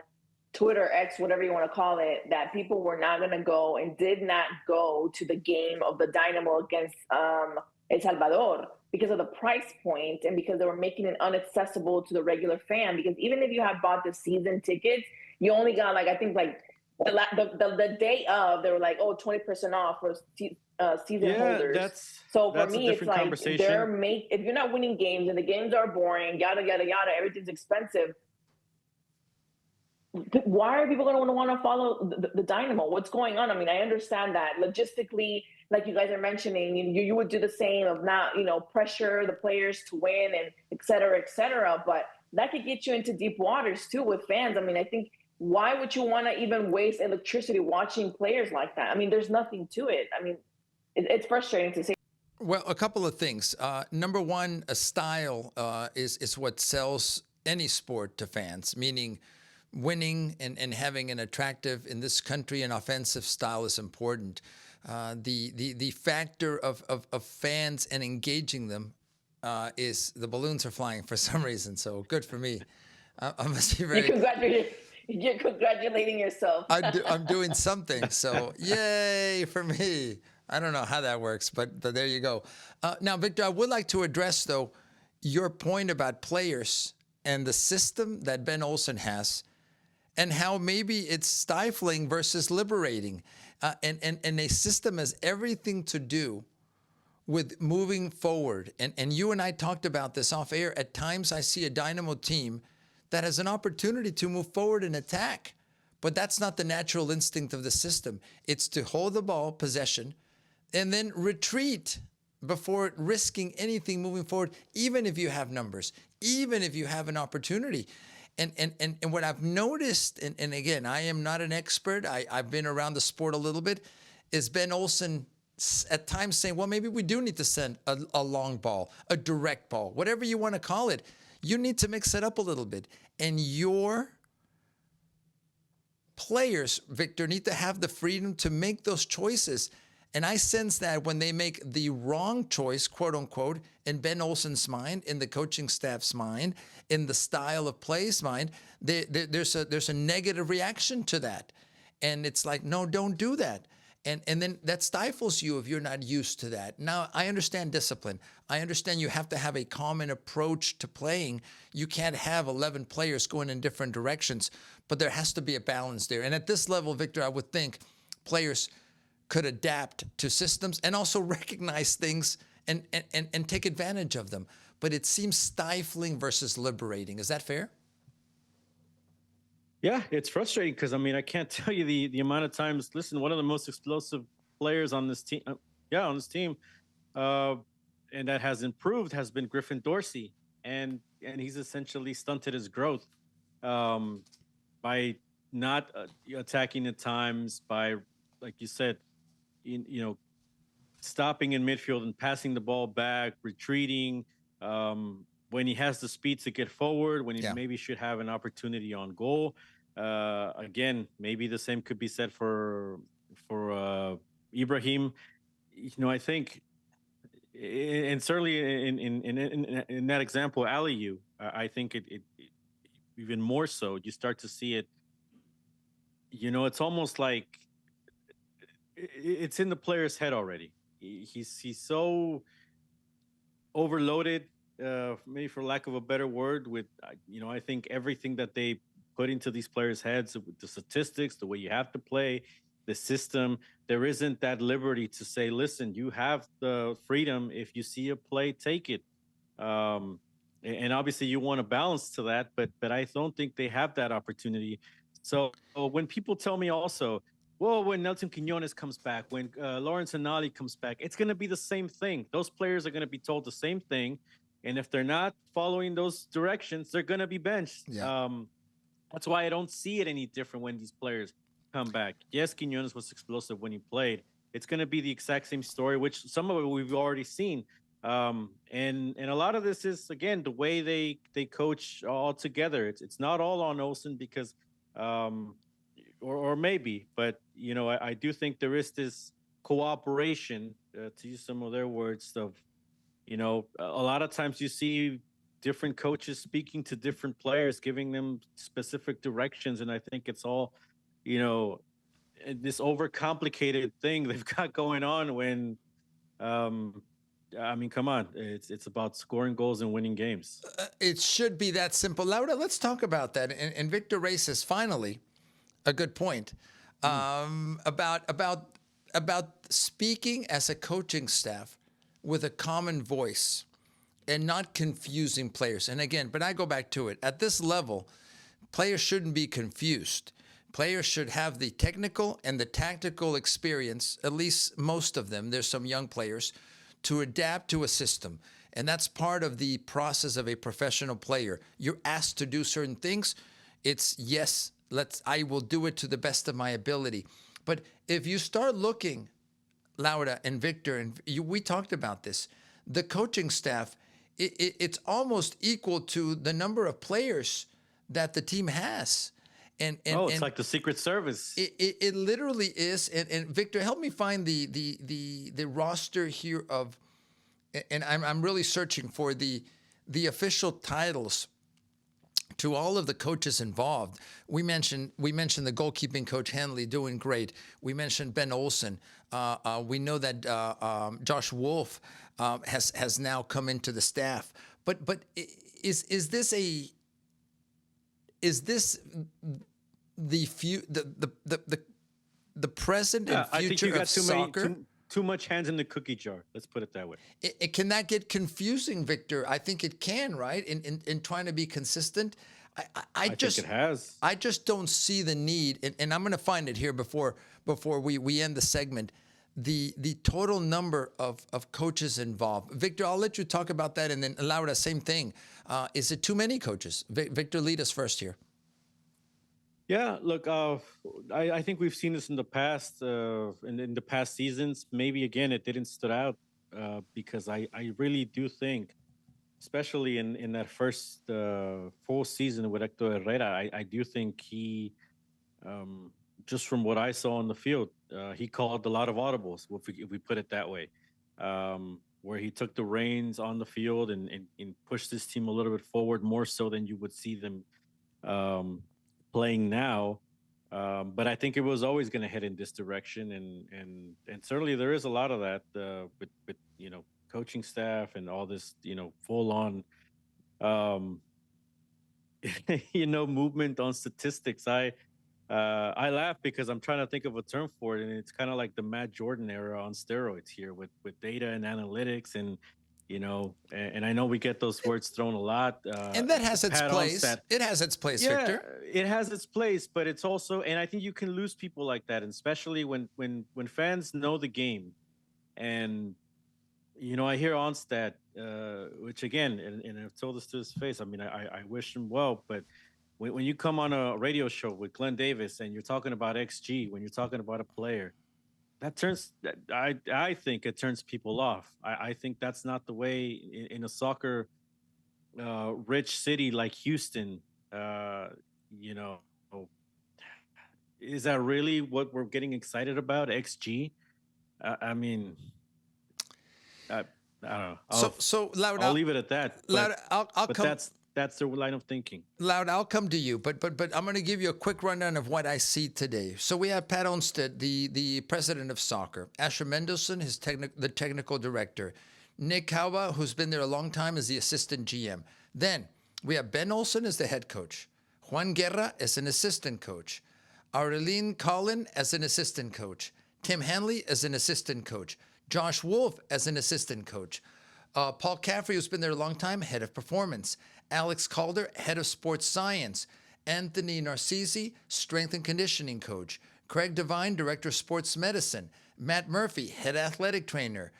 S3: Twitter, X, whatever you want to call it, that people were not going to go and did not go to the game of the Dynamo against El Salvador because of the price point and because they were making it inaccessible to the regular fan. Because even if you have bought the season tickets, you only got the day of, they were like, 20% off for season holders. So for me, it's like if you're not winning games and the games are boring, yada, yada, yada, everything's expensive. Why are people going to want to follow the Dynamo? What's going on? I mean, I understand that logistically, like you guys are mentioning, you would do the same of not, pressure the players to win and et cetera, but that could get you into deep waters too with fans. I mean, I think, why would you want to even waste electricity watching players like that? I mean, there's nothing to it. I mean, it's frustrating to say.
S1: Well, a couple of things. Number one, a style is what sells any sport to fans, meaning winning and having an attractive, in this country, an offensive style is important. The factor of fans and engaging them is the balloons are flying for some reason. So good for me. I must be very...
S3: You're congratulating yourself.
S1: I'm doing something. So yay for me. I don't know how that works, but there you go. Now, Victor, I would like to address, though, your point about players and the system that Ben Olsen has and how maybe it's stifling versus liberating. And a system has everything to do with moving forward. And you and I talked about this off air. At times I see a Dynamo team that has an opportunity to move forward and attack. But that's not the natural instinct of the system. It's to hold the ball, possession, and then retreat before risking anything moving forward, even if you have numbers, even if you have an opportunity. And what I've noticed, and again, I am not an expert, I've been around the sport a little bit, is Ben Olsen at times saying, well, maybe we do need to send a long ball, a direct ball, whatever you want to call it. You need to mix it up a little bit. And your players, Victor, need to have the freedom to make those choices. And I sense that when they make the wrong choice, quote unquote, in Ben Olsen's mind, in the coaching staff's mind, in the style of play's mind, there's a negative reaction to that. And it's like, no, don't do that. And then that stifles you if you're not used to that. Now, I understand discipline. I understand you have to have a common approach to playing. You can't have 11 players going in different directions, but there has to be a balance there. And at this level, Victor, I would think players could adapt to systems and also recognize things and take advantage of them. But it seems stifling versus liberating. Is that fair?
S2: Yeah, it's frustrating because I mean I can't tell you the amount of times. Listen, one of the most explosive players on this team, on this team, and that has improved has been Griffin Dorsey, and he's essentially stunted his growth by not attacking at times, by like you said, stopping in midfield and passing the ball back, retreating. When he has the speed to get forward, when he maybe should have an opportunity on goal. Again, maybe the same could be said for Ibrahim. I think, and certainly in that example, Aliyu, I think it even more so. You start to see it. It's almost like it's in the player's head already. He's so overloaded, maybe for lack of a better word, with I think everything that they put into these players' heads, the statistics, the way you have to play, the system. There isn't that liberty to say, listen, you have the freedom. If you see a play, take it. And obviously you want a balance to that, but I don't think they have that opportunity. So when people tell me also, well, when Nelson Quinones comes back, when Lawrence Anali comes back, it's going to be the same thing. Those players are going to be told the same thing. And if they're not following those directions, they're going to be benched.
S1: Yeah.
S2: That's why I don't see it any different when these players come back. Yes, Quinones was explosive when he played. It's going to be the exact same story, which some of it we've already seen. And a lot of this is, again, the way they coach all together. It's not all on Olsen because or maybe, but I do think there is this cooperation, to use some of their words, of a lot of times you see different coaches speaking to different players, giving them specific directions, and I think it's all this overcomplicated thing they've got going on. When I mean, come on, it's about scoring goals and winning games.
S1: It should be that simple. Laura, let's talk about that. And Victor raises finally a good point about speaking as a coaching staff with a common voice and not confusing players. And again, but I go back to it. At this level, players shouldn't be confused. Players should have the technical and the tactical experience, at least most of them. There's some young players, to adapt to a system. And that's part of the process of a professional player. You're asked to do certain things. It's yes, I will do it to the best of my ability. But if you start looking, Laura and Victor, and we talked about this, the coaching staff, it's almost equal to the number of players that the team has.
S2: It's like the Secret Service.
S1: It literally is. And Victor, help me find the roster here of, and I'm really searching for the official titles to all of the coaches involved. We mentioned the goalkeeping coach Henley doing great. We mentioned Ben Olsen. We know that Josh Wolf has now come into the staff. But is this the present and future
S2: I think you got
S1: of soccer?
S2: Too much hands in the cookie jar. Let's put it that way.
S1: Can that get confusing, Victor? I think it can, right? In trying to be consistent. I just
S2: think it has.
S1: I just don't see the need, and I'm going to find it here before we end the segment. The total number of coaches involved. Victor, I'll let you talk about that, and then Laura, same thing. Is it too many coaches? Victor, lead us first here.
S2: Yeah, look, I think we've seen this in the past, in the past seasons. Maybe, again, it didn't stood out because I really do think especially in that first full season with Hector Herrera. I do think he, um, just from what I saw on the field, he called a lot of audibles, if we put it that way, where he took the reins on the field and pushed this team a little bit forward more so than you would see them um, playing now. But I think it was always going to head in this direction, and certainly there is a lot of that with coaching staff and all this full on um, movement on statistics. I laugh because I'm trying to think of a term for it, and it's kind of like the Matt Jordan era on steroids here with data and analytics, and I know we get those words thrown a lot.
S1: And that has its place. It has its place,
S2: Yeah,
S1: Victor.
S2: it has its place, but it's also, and I think you can lose people like that, and especially when fans know the game, and I hear Onstad, which again, and I've told this to his face. I mean, I wish him well, but when you come on a radio show with Glenn Davis and you're talking about XG, when you're talking about a player, I think it turns people off. I think that's not the way in a soccer rich city like Houston. You know, is that really what we're getting excited about? XG? I mean, I don't know.
S1: So Loud,
S2: I'll leave it at that.
S1: Loud, I'll
S2: but
S1: come.
S2: That's the line of thinking.
S1: Loud, I'll come to you, but I'm going to give you a quick rundown of what I see today. So we have Pat Onstad, the president of soccer, Asher Mendelsohn, the technical director, Nick Kauba, who's been there a long time, as the assistant GM. Then we have Ben Olsen as the head coach, Juan Guerra as an assistant coach, Aurelien Collin as an assistant coach, Tim Hanley as an assistant coach, Josh Wolf as an assistant coach, Paul Caffrey, who's been there a long time, head of performance, Alex Calder, head of sports science, Anthony Narcisi, strength and conditioning coach, Craig Devine, director of sports medicine, Matt Murphy, head athletic trainer.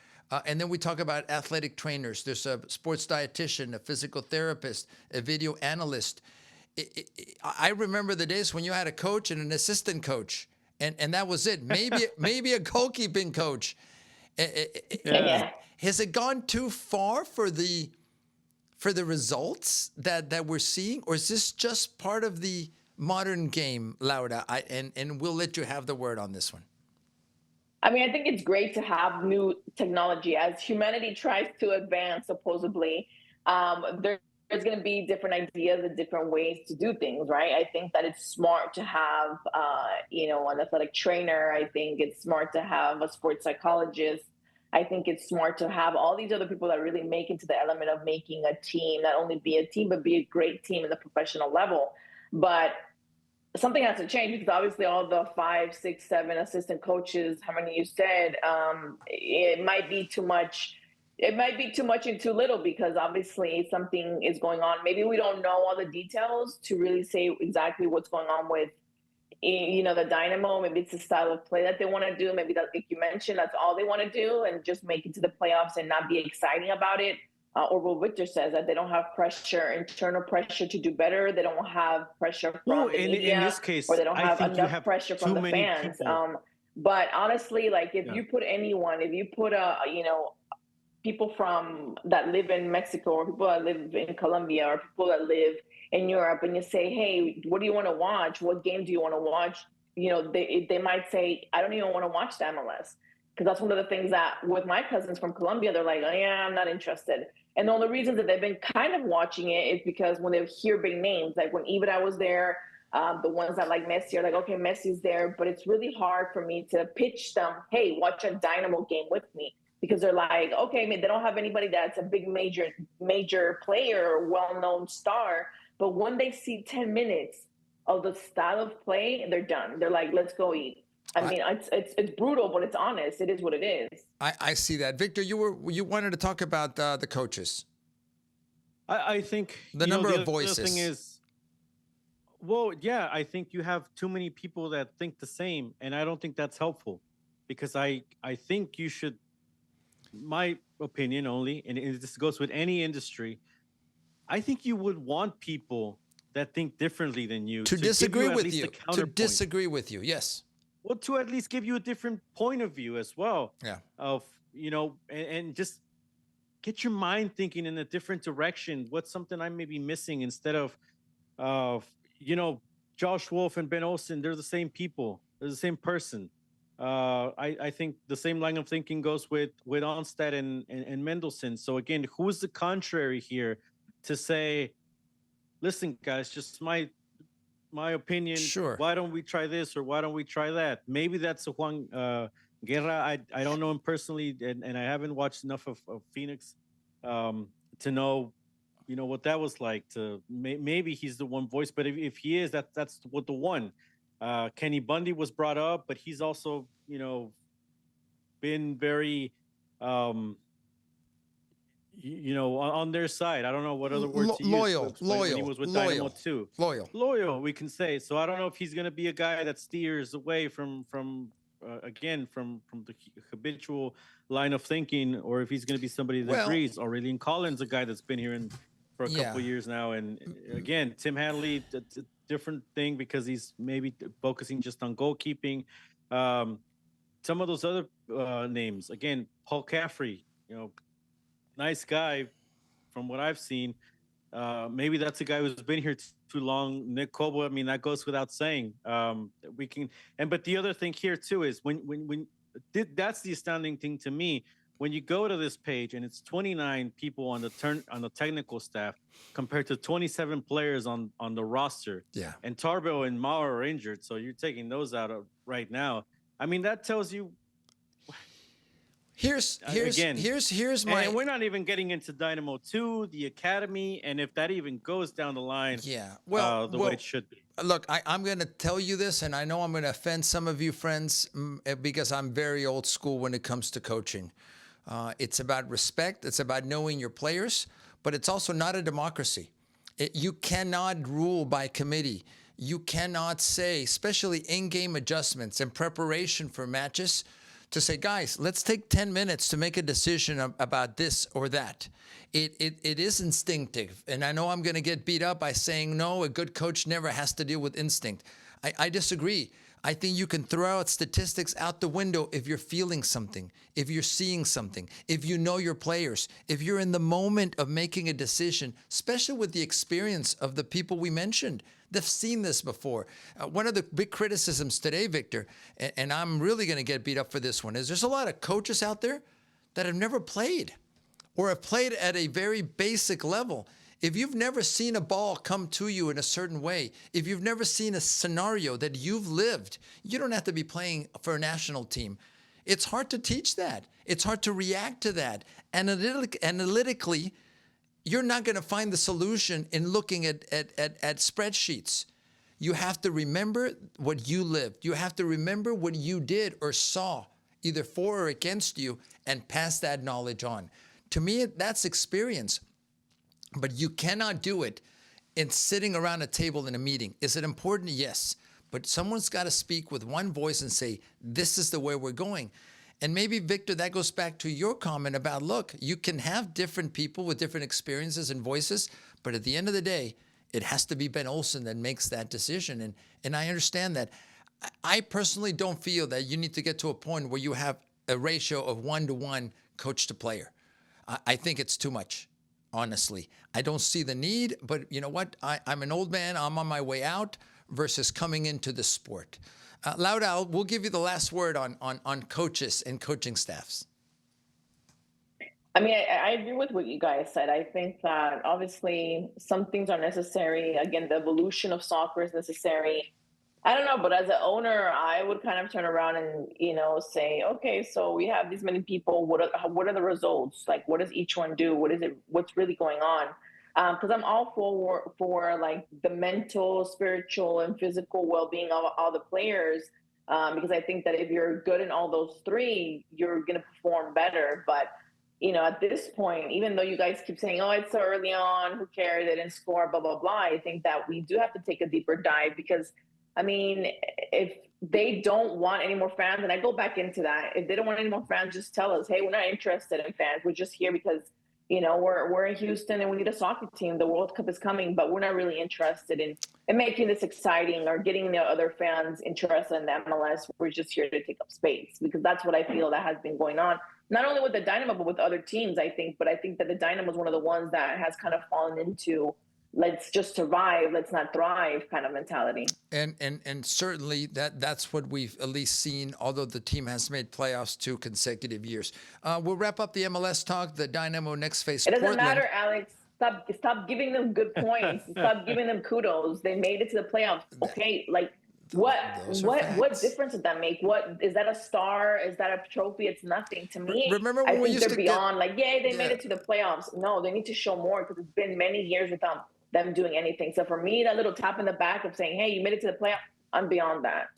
S1: And then we talk about athletic trainers. There's a sports dietitian, a physical therapist, a video analyst. I remember the days when you had a coach and an assistant coach, and that was it. Maybe a goalkeeping coach.
S3: Yeah.
S1: Has it gone too far for the results that we're seeing, or is this just part of the modern game, Laura? And we'll let you have the word on this one.
S3: I mean, I think it's great to have new technology as humanity tries to advance. Supposedly, there's going to be different ideas and different ways to do things, right? I think that it's smart to have, an athletic trainer. I think it's smart to have a sports psychologist. I think it's smart to have all these other people that really make it to the element of making a team, not only be a team, but be a great team at the professional level. But something has to change, because obviously all the 5, 6, 7 assistant coaches, how many you said, it might be too much. It might be too much and too little, because obviously something is going on. Maybe we don't know all the details to really say exactly what's going on with, the Dynamo. Maybe it's the style of play that they want to do. Maybe that, like you mentioned, that's all they want to do, and just make it to the playoffs and not be exciting about it. Or what Victor says, that they don't have pressure, internal pressure to do better. They don't have pressure from the media,
S2: in this case,
S3: or they don't have enough pressure from the fans. But honestly, like if you put people from that live in Mexico, or people that live in Colombia, or people that live in Europe, and you say, hey, what do you want to watch? What game do you want to watch? They might say, I don't even want to watch the MLS. Because that's one of the things that with my cousins from Colombia, they're like, oh, yeah, I'm not interested. And the only reason that they've been kind of watching it is because when they hear big names, like when Ibra was there, the ones that like Messi are like, okay, Messi's there. But it's really hard for me to pitch them, hey, watch a Dynamo game with me. Because they're like, okay, they don't have anybody that's a big major player or well-known star. But when they see 10 minutes of the style of play, they're done. They're like, let's go eat. I mean, it's brutal, but it's honest. It is what it is.
S1: I see that. Victor, you wanted to talk about the coaches.
S2: I think
S1: the number of voices.
S2: The thing is, well, yeah, I think you have too many people that think the same, and I don't think that's helpful, because I think you should, my opinion only, and this goes with any industry, I think you would want people that think differently than you
S1: to disagree with you. To disagree with you, yes.
S2: Well, to at least give you a different point of view as well.
S1: Yeah.
S2: Of, and just get your mind thinking in a different direction. What's something I may be missing instead of, you know, Josh Wolf and Ben Olsen, they're the same people. They're the same person. I think the same line of thinking goes with Onstad and Mendelssohn. So again, who's the contrary here to say, listen, guys, just my opinion.
S1: Sure.
S2: Why don't we try this or why don't we try that? Maybe that's a Juan Guerra. I don't know him personally, and I haven't watched enough of Phoenix to know, you know, what that was like. To maybe he's the one voice, but if he is, that's what the one. Kenny Bundy was brought up, but he's also, you know, been very you know, on their side. I don't know what other word to use.
S1: Loyal,
S2: When he was with Dynamo too.
S1: Loyal,
S2: we can say. So I don't know if he's going to be a guy that steers away from again from the habitual line of thinking, or if he's going to be somebody that agrees. Aurelian Collins, a guy that's been here for a couple of years now, and again, Tim Hadley, a different thing because he's maybe focusing just on goalkeeping. Some of those other names, again, Paul Caffrey, you know, nice guy from what I've seen. Maybe that's a guy who's been here too long. Nick Cobo, I mean, that goes without saying. We can, but the other thing here too is when that's the astounding thing to me. When you go to this page and it's 29 people on the technical staff compared to 27 players on the roster.
S1: Yeah. And
S2: Tarbo and Mauer are injured, so you're taking those out of right now. I mean, that tells you.
S1: Here's my.
S2: And we're not even getting into Dynamo 2, the academy, and if that even goes down the line.
S1: Yeah.
S2: Well, way it should be.
S1: Look, I'm going to tell you this, and I know I'm going to offend some of you friends because I'm very old school when it comes to coaching. It's about respect. It's about knowing your players, but it's also not a democracy. You cannot rule by committee. You cannot say, especially in-game adjustments and preparation for matches, to say, guys, let's take 10 minutes to make a decision about this or that. It is instinctive. And I know I'm going to get beat up by saying, no, a good coach never has to deal with instinct. I disagree. I think you can throw out statistics out the window if you're feeling something, if you're seeing something, if you know your players, if you're in the moment of making a decision, especially with the experience of the people we mentioned. They've seen this before. One of the big criticisms today, Victor, and I'm really going to get beat up for this one, is there's a lot of coaches out there that have never played or have played at a very basic level. If you've never seen a ball come to you in a certain way, if you've never seen a scenario that you've lived, you don't have to be playing for a national team. It's hard to teach that. It's hard to react to that. Analytically, you're not going to find the solution in looking at spreadsheets. You have to remember what you lived. You have to remember what you did or saw, either for or against you, and pass that knowledge on. To me, that's experience. But you cannot do it in sitting around a table in a meeting. Is it important? Yes. But someone's got to speak with one voice and say, this is the way we're going. And maybe, Victor, that goes back to your comment about, look, you can have different people with different experiences and voices, but at the end of the day, it has to be Ben Olsen that makes that decision. And I understand that. I personally don't feel that you need to get to a point where you have a ratio of 1-to-1 coach to player. I think it's too much. Honestly, I don't see the need, but you know what? I'm an old man. I'm on my way out versus coming into the sport. Laudal, we'll give you the last word on coaches and coaching staffs.
S3: I mean, I agree with what you guys said. I think that obviously some things are necessary. Again, the evolution of soccer is necessary. I don't know, but as an owner, I would kind of turn around and, you know, say, okay, so we have these many people. What are the results? Like, what does each one do? What's really going on? Because I'm all for like the mental, spiritual, and physical well-being of all the players. Because I think that if you're good in all those three, you're going to perform better. But, you know, at this point, even though you guys keep saying, oh, it's so early on, who cares, they didn't score, blah, blah, blah, I think that we do have to take a deeper dive because, I mean, if they don't want any more fans, and I go back into that, if they don't want any more fans, just tell us, hey, we're not interested in fans. We're just here because, you know, we're in Houston and we need a soccer team. The World Cup is coming, but we're not really interested in making this exciting or getting the other fans interested in the MLS. We're just here to take up space because that's what I feel that has been going on. not only with the Dynamo, but with other teams, I think. But I think that the Dynamo is one of the ones that has kind of fallen into let's just survive, let's not thrive kind of mentality.
S1: And certainly that's what we've at least seen, although the team has made playoffs 2 consecutive years. We'll wrap up the MLS talk. The Dynamo next face
S3: It doesn't
S1: Portland.
S3: matter, Alex. Stop giving them good points. Stop giving them kudos. They made it to the playoffs. Okay, like what difference did that make? What is that, a star? Is that a trophy? It's nothing to me.
S1: Remember
S3: I
S1: when we
S3: think
S1: used
S3: they're
S1: to
S3: beyond like, yay, they made it to the playoffs. No, they need to show more because it's been many years without them doing anything. So for me, that little tap in the back of saying, hey, you made it to the playoffs, I'm beyond that.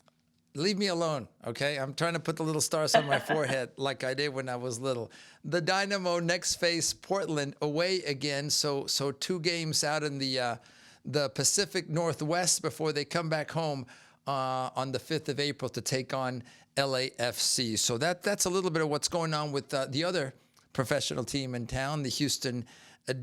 S1: Leave me alone, okay? I'm trying to put the little stars on my forehead like I did when I was little. The Dynamo next face Portland away again. So 2 games out in the Pacific Northwest before they come back home on the 5th of April to take on LAFC. So that's a little bit of what's going on with the other professional team in town, the Houston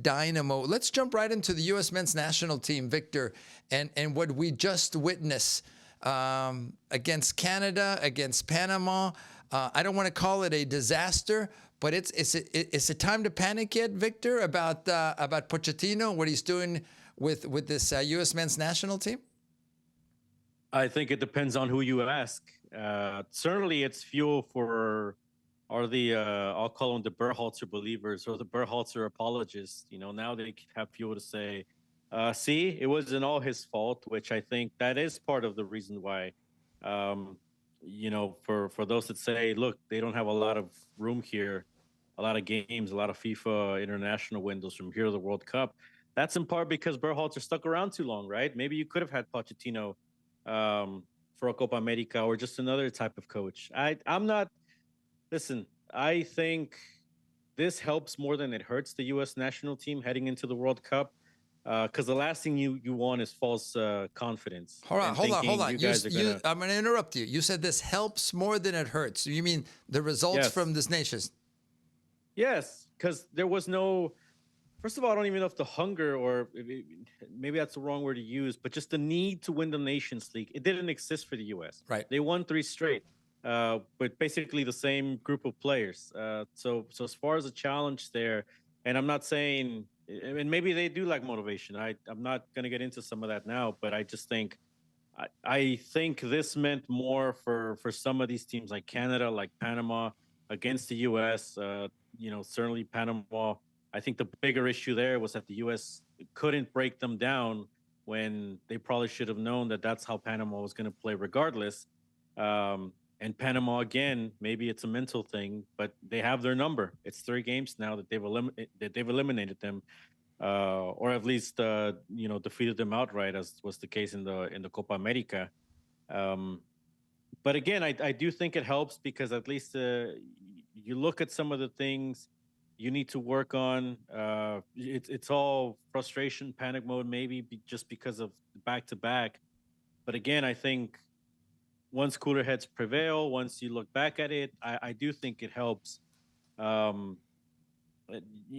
S1: Dynamo. Let's jump right into the U.S. men's national team, Victor, and what we just witnessed against Canada, against Panama. I don't want to call it a disaster, but it's a time to panic yet, Victor, about Pochettino, what he's doing with this U.S. men's national team?
S2: I think it depends on who you ask. Certainly, it's fuel for I'll call them the Berhalter believers or the Berhalter apologists. Now they have fuel to say, see, it wasn't all his fault, which I think that is part of the reason why, for those that say, look, they don't have a lot of room here, a lot of games, a lot of FIFA international windows from here to the World Cup. That's in part because Berhalter stuck around too long, right? Maybe you could have had Pochettino for a Copa America or just another type of coach. Listen, I think this helps more than it hurts the U.S. national team heading into the World Cup. Because the last thing you want is false confidence.
S1: Hold on. I'm going to interrupt you. You said this helps more than it hurts. You mean the results from this nation?
S2: Yes, because there was no. First of all, I don't even know if the hunger, or maybe that's the wrong word to use, but just the need to win the Nations League, it didn't exist for the U.S.
S1: Right.
S2: They won 3 straight, but basically the same group of players. So as far as a challenge there, and I'm not saying. And maybe they do lack motivation. I'm not going to get into some of that now, but I just think I think this meant more for some of these teams like Canada, like Panama, against the U.S. Certainly Panama. I think the bigger issue there was that the U.S. couldn't break them down when they probably should have known that that's how Panama was going to play regardless. And Panama, again, maybe it's a mental thing, but they have their number. It's 3 games now that they've eliminated them, or at least defeated them outright, as was the case in the Copa America. But again, I do think it helps because at least you look at some of the things you need to work on. It's all frustration, panic mode, maybe just because of back-to-back. But again, I think once cooler heads prevail, once you look back at it, I do think it helps.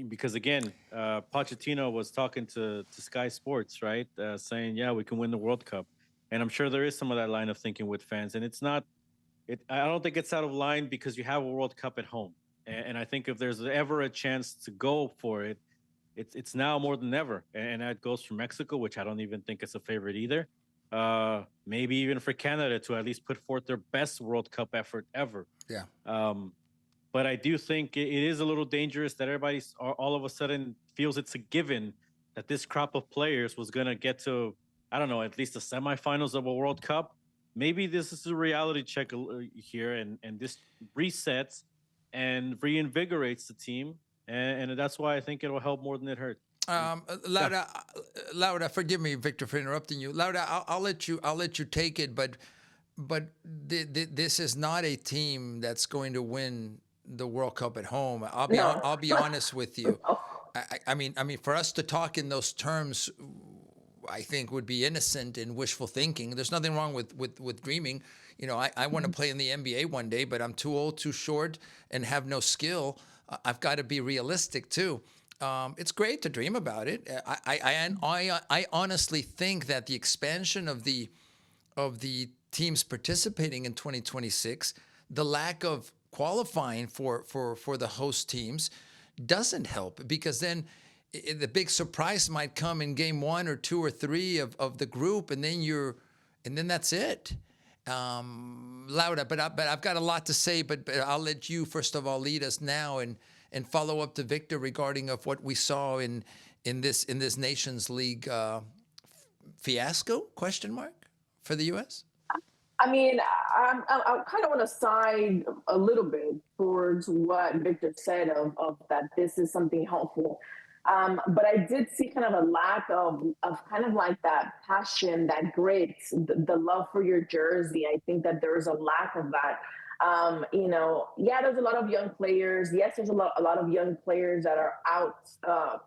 S2: Because again, Pochettino was talking to Sky Sports, right? Saying, yeah, we can win the World Cup. And I'm sure there is some of that line of thinking with fans. And I don't think it's out of line because you have a World Cup at home. And I think if there's ever a chance to go for it, it's now more than ever. And that goes for Mexico, which I don't even think is a favorite either. Maybe even for Canada to at least put forth their best World Cup effort ever.
S1: Yeah.
S2: But I do think it is a little dangerous that everybody all of a sudden feels it's a given that this crop of players was going to get to, I don't know, at least the semifinals of a World Cup. Maybe this is a reality check here, and this resets and reinvigorates the team. And that's why I think it will help more than it hurt.
S1: Laura, forgive me, Victor, for interrupting you. Laura, I'll let you take it, but this is not a team that's going to win the World Cup at home. I'll be honest with you. I mean, for us to talk in those terms, I think would be innocent and wishful thinking. There's nothing wrong with dreaming. I want to play in the NBA one day, but I'm too old, too short, and have no skill. I've got to be realistic too. It's great to dream about it. I honestly think that the expansion of the teams participating in 2026, the lack of qualifying for the host teams doesn't help, because then the big surprise might come in game 1 or 2 or 3 of the group, and then that's it. Laura, but I've got a lot to say, but I'll let you first of all lead us now and follow up to Victor regarding of what we saw in this Nations League fiasco for the U.S.
S3: I mean, I kind of want to side a little bit towards what Victor said of that this is something helpful. But I did see kind of a lack of kind of like that passion, that grit, the love for your jersey. I think that there's a lack of that. There's a lot of young players. Yes, there's a lot of young players that are out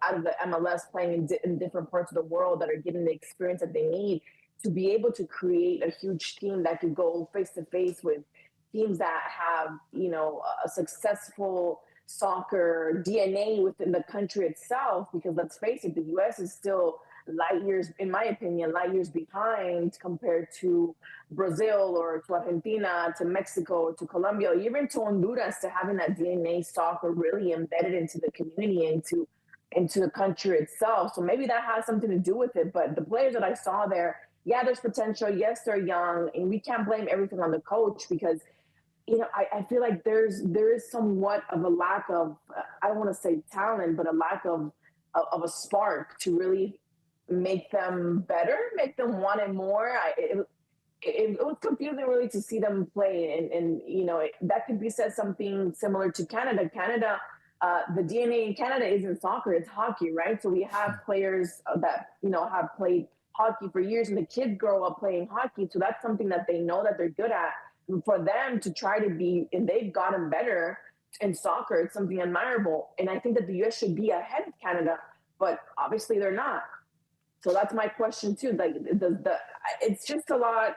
S3: of the MLS playing in different parts of the world that are getting the experience that they need to be able to create a huge team that could go face to face with teams that have, a successful soccer DNA within the country itself. Because let's face it, the U.S. is still light years, in my opinion, behind compared to Brazil or to Argentina, to Mexico, to Colombia, even to Honduras, to having that DNA soccer really embedded into the community, into the country itself. So maybe that has something to do with it. But the players that I saw there, yeah, there's potential. Yes, they're young, and we can't blame everything on the coach, because I feel like there is somewhat of a lack of, I don't want to say talent, but a lack of a spark to really make them better, make them want it more. It was confusing really to see them play, and that could be said something similar to Canada. Canada, the DNA in Canada isn't soccer, it's hockey, right? So we have players that have played hockey for years, and the kids grow up playing hockey, so that's something that they know that they're good at. For them to try to be, and they've gotten better in soccer, it's something admirable. And I think that the US should be ahead of Canada, but obviously they're not. So that's my question too. Like it's just a lot.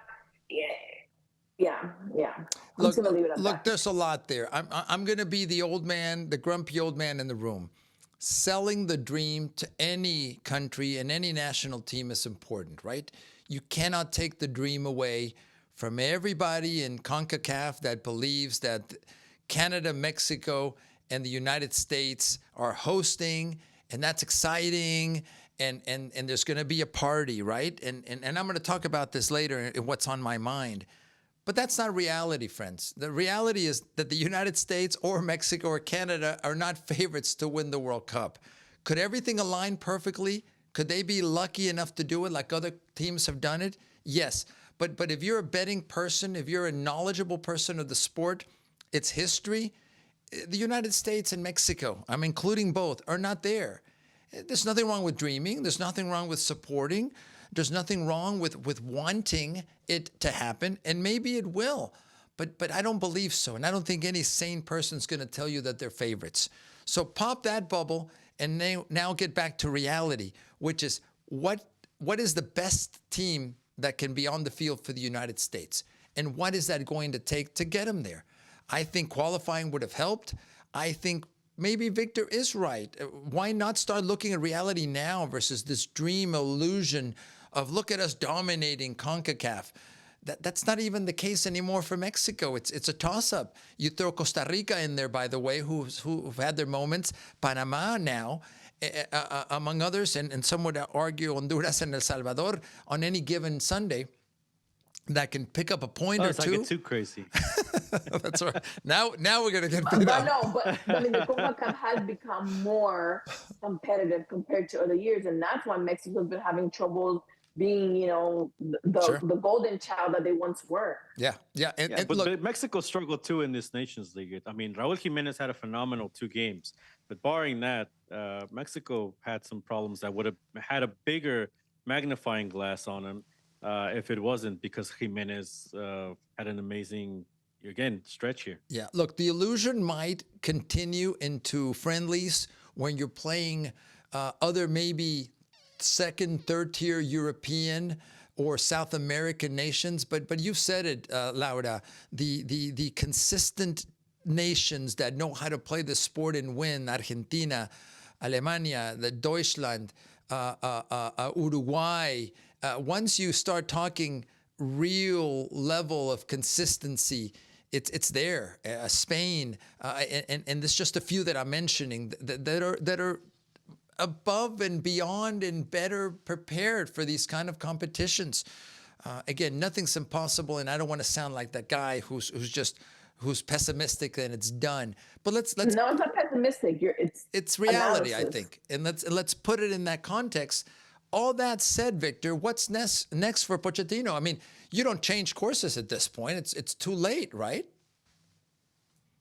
S3: Yeah.
S1: Look, there's a lot there. I'm going to be the old man, the grumpy old man in the room. Selling the dream to any country and any national team is important, right? You cannot take the dream away from everybody in CONCACAF that believes that Canada, Mexico, and the United States are hosting, and that's exciting, and there's going to be a party, right? And I'm going to talk about this later in what's on my mind. But that's not reality, friends. The reality is that the United States or Mexico or Canada are not favorites to win the World Cup. Could everything align perfectly? Could they be lucky enough to do it like other teams have done it? Yes. But if you're a betting person, if you're a knowledgeable person of the sport, its history, the United States and Mexico, I'm including both, are not there. There's nothing wrong with dreaming. There's nothing wrong with supporting. There's nothing wrong with wanting it to happen, and maybe it will. But I don't believe so, and I don't think any sane person's going to tell you that they're favorites. So pop that bubble and now get back to reality, which is what is the best team that can be on the field for the United States? And what is that going to take to get them there? I think qualifying would have helped. I think maybe Victor is right. Why not start looking at reality now versus this dream illusion of look at us dominating CONCACAF? That's not even the case anymore for Mexico. It's a toss-up. You throw Costa Rica in there, by the way, who've had their moments. Panama now, among others, and some would argue Honduras and El Salvador on any given Sunday that can pick up a point or two.
S2: It's too crazy.
S1: That's right. Now we're going to get
S3: but I mean, the CONCACAF has become more competitive compared to other years, and that's why Mexico's been having trouble being, the golden child that they once were.
S1: Yeah.
S2: But look, Mexico struggled too in this Nations League. I mean, Raul Jimenez had a phenomenal 2 games, but barring that, Mexico had some problems that would have had a bigger magnifying glass on him if it wasn't because Jimenez had an amazing, again, stretch here.
S1: Yeah, look, the illusion might continue into friendlies when you're playing other maybe second, third tier European or South American nations, but you've said it, Laura, the consistent nations that know how to play the sport and win, Argentina, Alemania, the Deutschland, Uruguay, once you start talking real level of consistency it's there. Spain, and there's just a few that I'm mentioning that are above and beyond and better prepared for these kind of competitions. Again, nothing's impossible, and I don't want to sound like that guy who's pessimistic and it's done. But let's
S3: No, it's not pessimistic.
S1: it's reality, I
S3: analysis.
S1: think, and let's put it in that context. All that said, Victor, what's next for Pochettino? I mean, you don't change courses at this point. It's too late, right?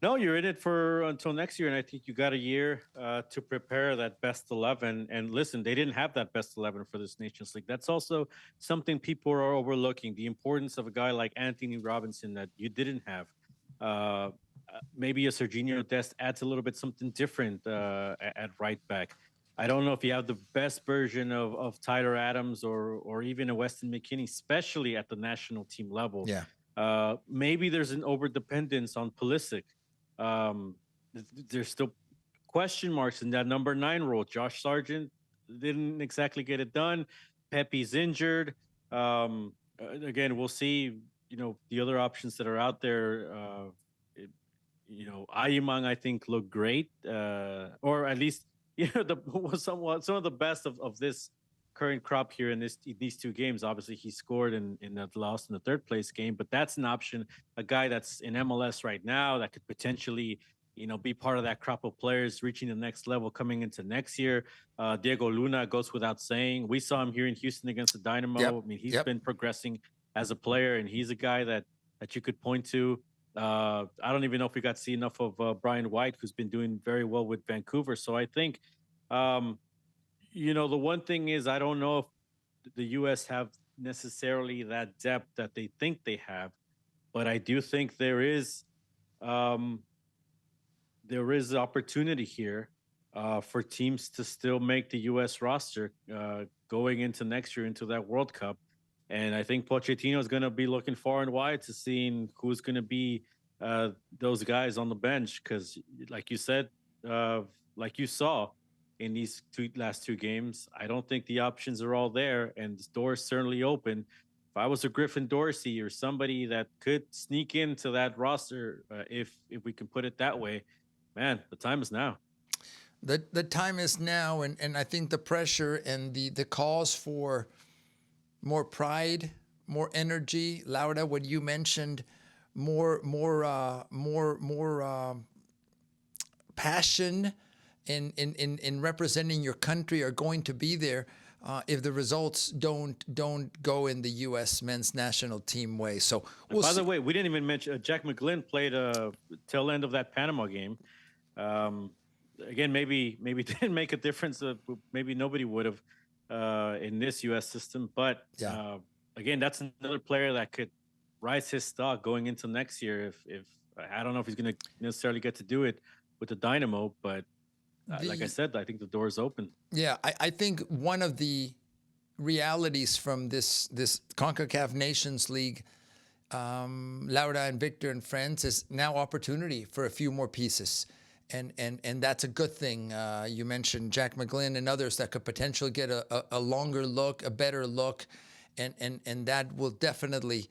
S2: No, you're in it for until next year, and I think you got a year to prepare that best 11. And listen, they didn't have that best 11 for this Nations League. That's also something people are overlooking: the importance of a guy like Anthony Robinson that you didn't have. Maybe a Serginho Dest adds a little bit something different at right back. I don't know if you have the best version of Tyler Adams or even a Weston McKennie, especially at the national team level.
S1: Yeah.
S2: Maybe there's an overdependence on Pulisic. There's still question marks in that number 9 role. Josh Sargent didn't exactly get it done. Pepe's injured. Again, we'll see. The other options that are out there. Ayumang, I think, looked great, or at least was some of the best of this current crop here in these 2 games. Obviously, he scored in that loss in the 3rd place game, but that's an option. A guy that's in MLS right now that could potentially, be part of that crop of players reaching the next level coming into next year. Diego Luna goes without saying. We saw him here in Houston against the Dynamo.
S1: Yep.
S2: I mean, he's been progressing as a player, and he's a guy that you could point to. I don't even know if we got to see enough of Brian White, who's been doing very well with Vancouver. So I think, the one thing is, I don't know if the U.S. have necessarily that depth that they think they have, but I do think there is opportunity here for teams to still make the U.S. roster going into next year, into that World Cup. And I think Pochettino is going to be looking far and wide to seeing who's going to be those guys on the bench. Because, like you said, like you saw in these last 2 games, I don't think the options are all there, and the door is certainly open. If I was a Griffin Dorsey or somebody that could sneak into that roster, if we can put it that way, man, the time is now.
S1: The time is now, and I think the pressure and the cause for more pride, more energy, Laura, what you mentioned, more passion in representing your country are going to be there if the results don't go in the U.S. men's national team way. So
S2: by the way, we didn't even mention Jack McGlynn played a tail end of that Panama game. Again, maybe didn't make a difference. Maybe nobody would have in this U.S. system. But again, that's another player that could rise his stock going into next year. If I don't know if he's going to necessarily get to do it with the Dynamo, but like I said, I think the door is open.
S1: Yeah, I think one of the realities from this CONCACAF Nations League, Laura and Victor and friends, is now opportunity for a few more pieces. And that's a good thing. You mentioned Jack McGlynn and others that could potentially get a longer look, a better look, and that will definitely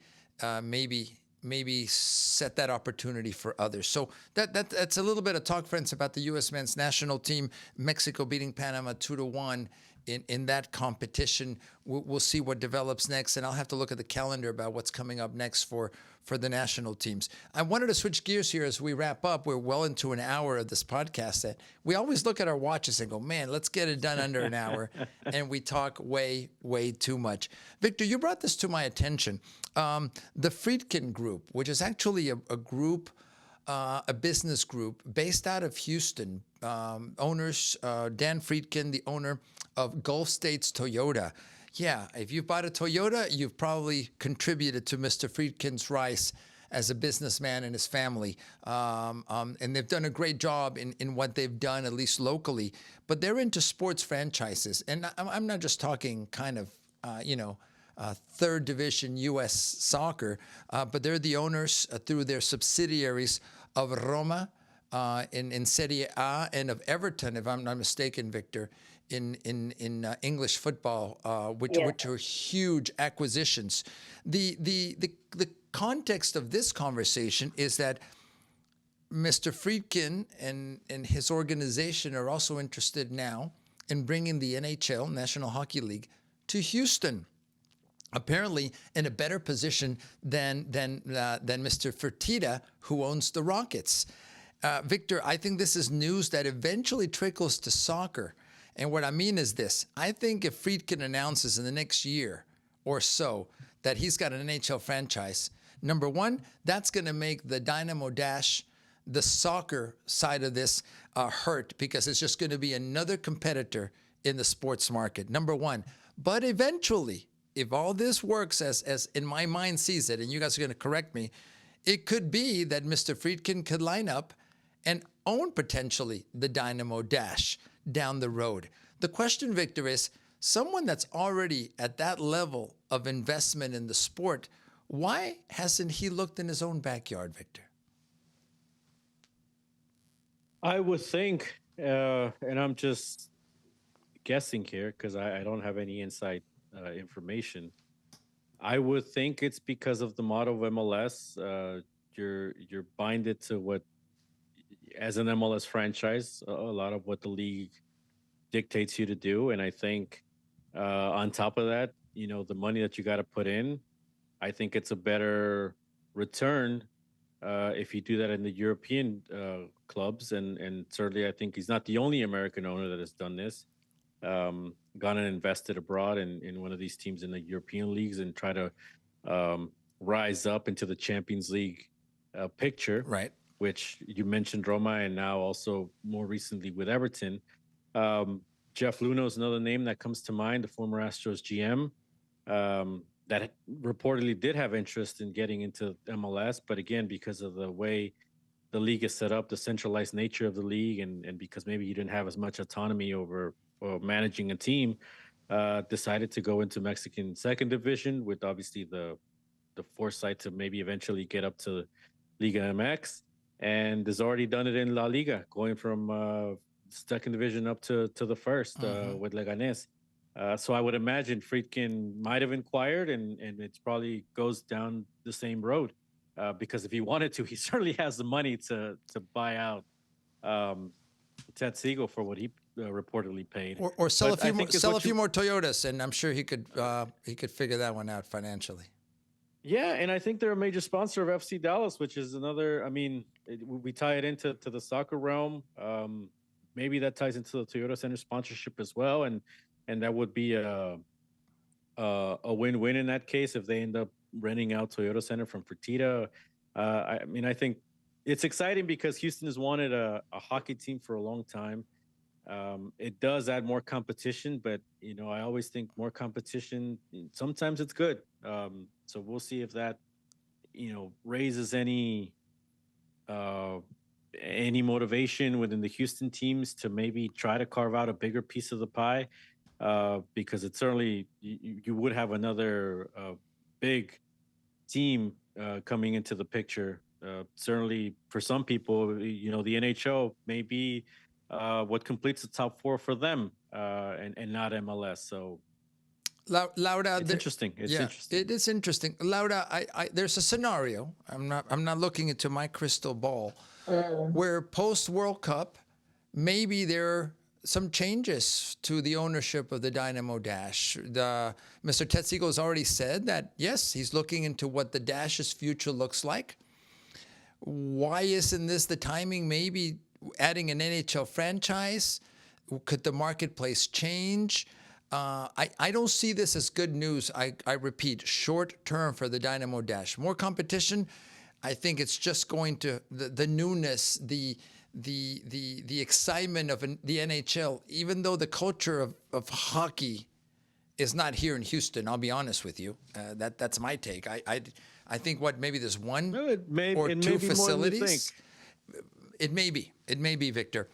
S1: maybe set that opportunity for others. So that's a little bit of talk, friends, about the U.S. men's national team. Mexico beating Panama 2-1 in that competition. We'll see what develops next, and I'll have to look at the calendar about what's coming up next for the national teams. I wanted to switch gears here as we wrap up. We're well into an hour of this podcast. That we always look at our watches and go, man, let's get it done under an hour, and we talk way too much. Victor, you brought this to my attention. The Friedkin Group, which is actually a group, a business group based out of Houston. Owners, Dan Friedkin, the owner of Gulf States Toyota. Yeah, if you bought a Toyota, you've probably contributed to Mr. Friedkin's rise as a businessman and his family. And they've done a great job in what they've done, at least locally. But they're into sports franchises. And I'm not just talking kind of, third division U.S. soccer, but they're the owners through their subsidiaries of Roma in Serie A and of Everton, if I'm not mistaken, Victor, in English football,
S3: Yeah.
S1: which are huge acquisitions. The context of this conversation is that Mr. Friedkin and his organization are also interested now in bringing the NHL, National Hockey League, to Houston. Apparently in a better position than Mr. Fertitta, who owns the Rockets. Victor, I think this is news that eventually trickles to soccer. And what I mean is this. I think if Friedkin announces in the next year or so that he's got an NHL franchise, number one, that's going to make the Dynamo Dash, the soccer side of this, hurt, because it's just going to be another competitor in the sports market, number one. But eventually, if all this works as in my mind sees it, and you guys are going to correct me, it could be that Mr. Friedkin could line up and own potentially the Dynamo Dash down the road. The question, Victor, is someone that's already at that level of investment in the sport, why hasn't he looked in his own backyard, Victor?
S2: I would think, and I'm just guessing here because I don't have any inside information. I would think it's because of the model of MLS. You're binded to what, as an MLS franchise, a lot of what the league dictates you to do. And I think on top of that, the money that you got to put in, I think it's a better return if you do that in the European clubs. And certainly, I think he's not the only American owner that has done this. Gone and invested abroad in one of these teams in the European leagues and try to rise up into the Champions League picture,
S1: Right.
S2: which you mentioned Roma, and now also more recently with Everton. Jeff Luhnow is another name that comes to mind, the former Astros GM, that reportedly did have interest in getting into MLS, but again, because of the way the league is set up, the centralized nature of the league, and because maybe you didn't have as much autonomy over managing a team, decided to go into Mexican second division with obviously the foresight to maybe eventually get up to Liga MX, and has already done it in La Liga, going from second division up to the first with Leganés. So I would imagine Friedkin might have inquired, and it probably goes down the same road. Because if he wanted to, he certainly has the money to buy out Ted Siegel for what he reportedly paid,
S1: or sell
S2: But
S1: a
S2: I
S1: few
S2: think
S1: sell a
S2: what
S1: few
S2: you-
S1: more Toyotas, and I'm sure he could figure that one out financially.
S2: Yeah, and I think they're a major sponsor of FC Dallas, which is another. I mean, we tie it into the soccer realm. Maybe that ties into the Toyota Center sponsorship as well, and that would be a win-win in that case if they end up renting out Toyota Center from Fertitta. I mean, I think it's exciting because Houston has wanted a hockey team for a long time. It does add more competition, but I always think more competition, sometimes it's good. So we'll see if that raises any motivation within the Houston teams to maybe try to carve out a bigger piece of the pie, because it certainly you would have another big team coming into the picture. Certainly for some people, the NHL may be what completes the top four for them, and not MLS. So
S1: Laura,
S2: it's interesting. It's
S1: yeah,
S2: interesting.
S1: it is interesting. Laura, there's a scenario. I'm not looking into my crystal ball, where post World Cup, maybe there are some changes to the ownership of the Dynamo Dash. Mr. Ted Siegel has already said that yes, he's looking into what the Dash's future looks like. Why isn't this the timing? Maybe adding an NHL franchise. Could the marketplace change? I don't see this as good news. I repeat, short term for the Dynamo Dash. More competition. I think it's just going to the newness, the excitement of the NHL. Even though the culture of hockey is not here in Houston, I'll be honest with you. That's my take. I think maybe there's one
S2: No, it may
S1: or
S2: be
S1: two
S2: more than you
S1: facilities.
S2: think.
S1: It may be, Victor,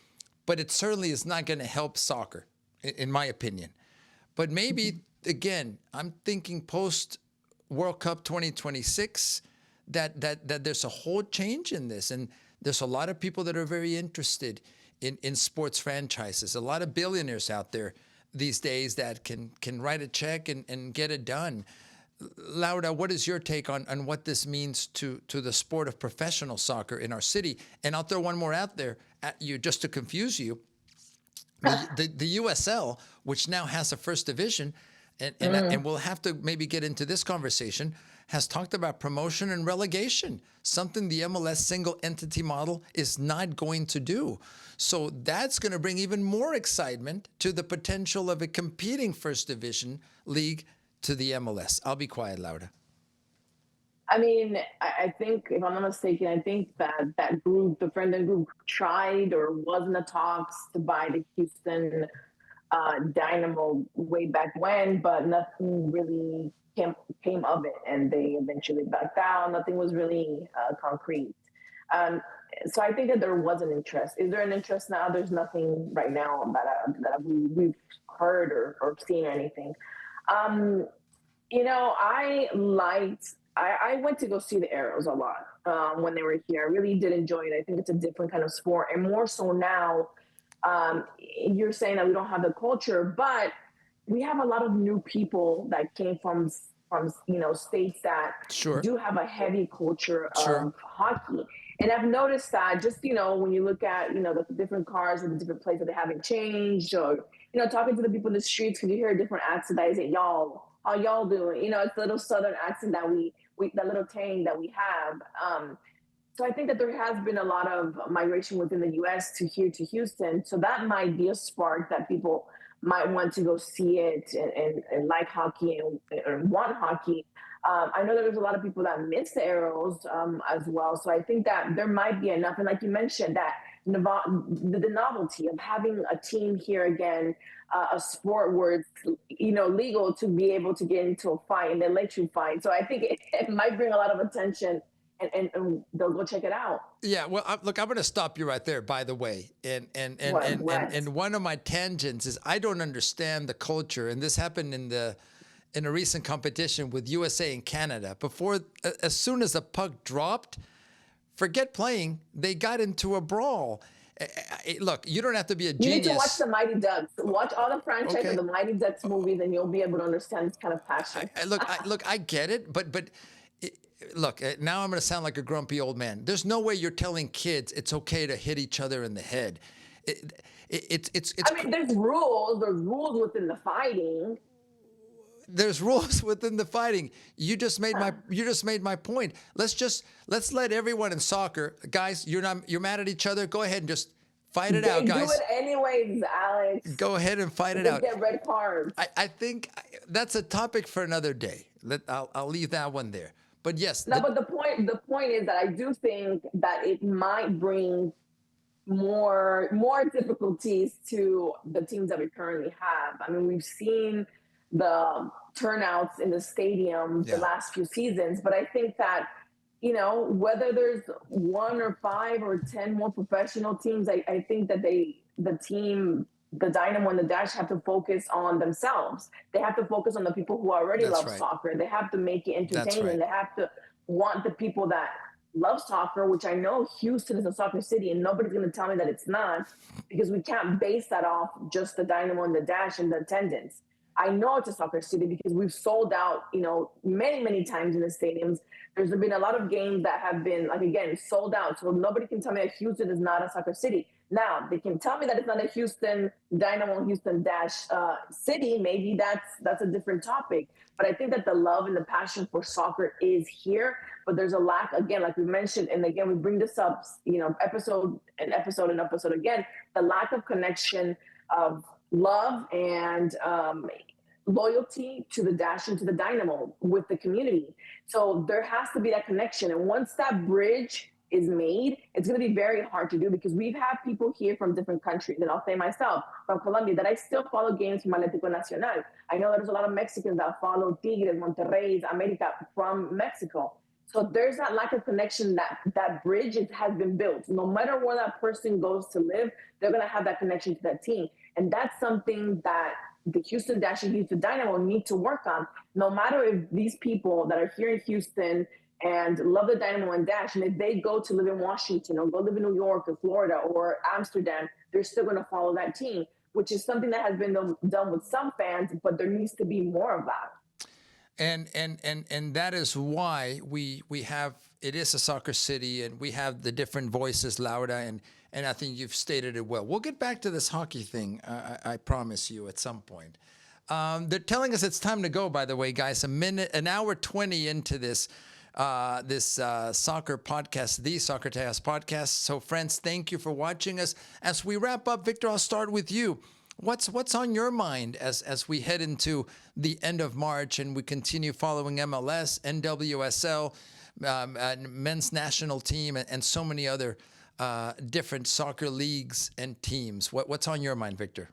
S1: but it certainly is not going to help soccer, in my opinion. But maybe, again, I'm thinking post World Cup 2026 that there's a whole change in this. And there's a lot of people that are very interested in sports franchises. A lot of billionaires out there these days that can write a check and get it done. Laura, what is your take on what this means to the sport of professional soccer in our city? And I'll throw one more out there at you just to confuse you. The USL, which now has a first division, and we'll have to maybe get into this conversation, has talked about promotion and relegation, something the MLS single entity model is not going to do. So that's going to bring even more excitement to the potential of a competing first division league to the MLS. I'll be quiet, Laura.
S3: I mean, I think, if I'm not mistaken, I think that group, the Friendly group, tried or was in the talks to buy the Houston Dynamo way back when, but nothing really came of it, and they eventually backed out. Nothing was really concrete. So I think that there was an interest. Is there an interest now? There's nothing right now that we've heard or seen or anything. You know, I went to go see the Arrows a lot when they were here. I really did enjoy it. I think it's a different kind of sport, and more so now. You're saying that we don't have the culture, but we have a lot of new people that came from states that do have a heavy culture of hockey. And I've noticed that just, when you look at, the different cars and the different places that they haven't changed, or, talking to the people in the streets, because you hear a different accent that isn't y'all, how y'all doing? It's a little Southern accent that we that little tang that we have. So I think that there has been a lot of migration within the U.S. to here to Houston. So that might be a spark that people might want to go see it and like hockey and want hockey. I know that there's a lot of people that miss the Arrows as well. So I think that there might be enough. And like you mentioned, that the novelty of having a team here again, a sport where it's, legal to be able to get into a fight and they let you fight. So I think it might bring a lot of attention. And they'll go check it out. Yeah,
S1: well, look, I'm going to stop you right there, by the way. And one of my tangents is I don't understand the culture, and this happened in a recent competition with USA and Canada. As soon as the puck dropped, forget playing, they got into a brawl. Look, you don't have to be a genius.
S3: You need to watch the Mighty Ducks. Watch all the franchise of the Mighty Ducks movies, and you'll be able to understand this kind of passion.
S1: I get it, but. Look, now I'm going to sound like a grumpy old man. There's no way you're telling kids it's okay to hit each other in the head.
S3: I mean, there's rules. There's rules within the fighting.
S1: There's rules within the fighting. You just made my point. Let's let everyone in soccer, guys. You're mad at each other. Go ahead and just fight it out, guys.
S3: Do it anyways, Alex.
S1: Go ahead and fight it out.
S3: Get red cards.
S1: I think that's a topic for another day. I'll leave that one there. But yes.
S3: No, but the point is that I do think that it might bring more difficulties to the teams that we currently have. I mean, we've seen the turnouts in the stadium the last few seasons, but I think that, whether there's 1 or 5 or 10 more professional teams, I think that the Dynamo and the Dash have to focus on themselves. They have to focus on the people who already love soccer. They have to make it entertaining. They have to want the people that love soccer, which I know Houston is a soccer city, and nobody's going to tell me that it's not, because we can't base that off just the Dynamo and the Dash and the attendance. I know it's a soccer city because we've sold out, many, many times in the stadiums. There's been a lot of games that have been, sold out. So nobody can tell me that Houston is not a soccer city. Now, they can tell me that it's not a Houston Dynamo, Houston Dash city. Maybe that's a different topic. But I think that the love and the passion for soccer is here. But there's a lack, again, like we mentioned, and again, we bring this up, episode again, the lack of connection of love and loyalty to the Dash and to the Dynamo with the community. So there has to be that connection. And once that bridge is made, it's going to be very hard to do, because we've had people here from different countries, and I'll say myself, from Colombia, that I still follow games from Atlético Nacional. I know there's a lot of Mexicans that follow Tigres, Monterrey, America from Mexico. So there's that lack of connection, that bridge has been built. No matter where that person goes to live, they're going to have that connection to that team. And that's something that the Houston Dash and Houston Dynamo need to work on. No matter if these people that are here in Houston, and love the Dynamo and Dash. And if they go to live in Washington or go live in New York or Florida or Amsterdam, they're still going to follow that team, which is something that has been done with some fans, but there needs to be more of that.
S1: And that is why we have, it is a soccer city, and we have the different voices, Laura, and I think you've stated it well. We'll get back to this hockey thing, I promise you, at some point. They're telling us it's time to go, by the way, guys. An hour 20 into this soccer podcast, the Soccer Tejas podcast. So, friends, thank you for watching us. As we wrap up, Victor, I'll start with you. What's on your mind as we head into the end of March and we continue following MLS, NWSL, men's national team, and so many other different soccer leagues and teams? What's on your mind, Victor?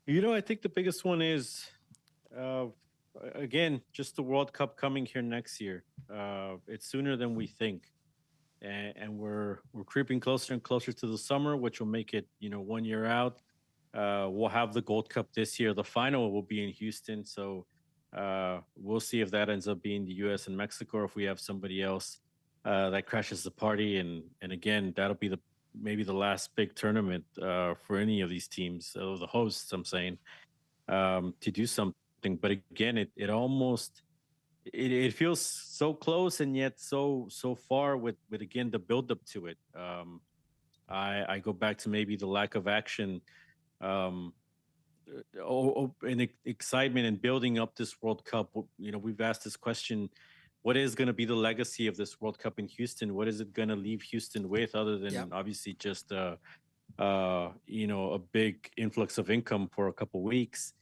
S2: I think the biggest one is, again, just the World Cup coming here next year. It's sooner than we think. And we're creeping closer and closer to the summer, which will make it 1 year out. We'll have the Gold Cup this year. The final will be in Houston, so we'll see if that ends up being the U.S. and Mexico, or if we have somebody else that crashes the party. And again, that'll be maybe the last big tournament for any of these teams, so the hosts, I'm saying, to do something. But again, it almost. It feels so close and yet so far with again the buildup to it. I go back to maybe the lack of action, and excitement and building up this World Cup. We've asked this question: what is going to be the legacy of this World Cup in Houston? What is it going to leave Houston with, other than obviously just a big influx of income for a couple weeks?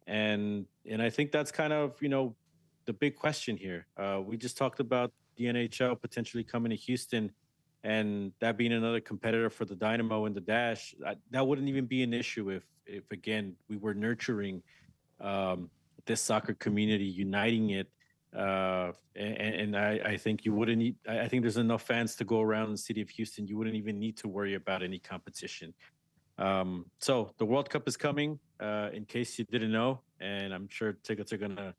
S2: And I think that's kind of the big question here. We just talked about the NHL potentially coming to Houston, and that being another competitor for the Dynamo and the Dash. That wouldn't even be an issue if again, we were nurturing this soccer community, uniting it. And I think you wouldn't need, I think there's enough fans to go around the city of Houston. You wouldn't even need to worry about any competition. So the World Cup is coming, in case you didn't know, and I'm sure tickets are going to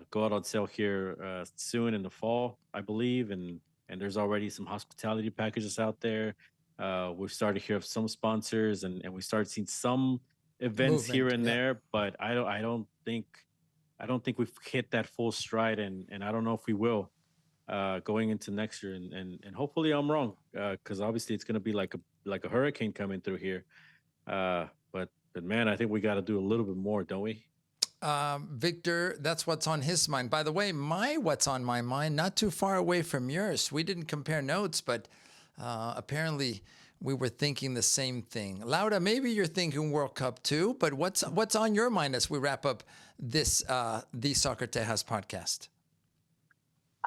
S2: go out on sale here soon in the fall, I believe, and there's already some hospitality packages out there. We've started to hear of some sponsors, and we started seeing some events here and there, but I don't think we've hit that full stride, and I don't know if we will going into next year, and hopefully I'm wrong, because obviously it's going to be like a hurricane coming through here. But man, I think we got to do a little bit more, don't we?
S1: Victor, that's what's on his mind. By the way, what's on my mind, not too far away from yours. We didn't compare notes, but apparently we were thinking the same thing. Laura, maybe you're thinking World Cup too, but what's on your mind as we wrap up this the Soccer Tejas podcast?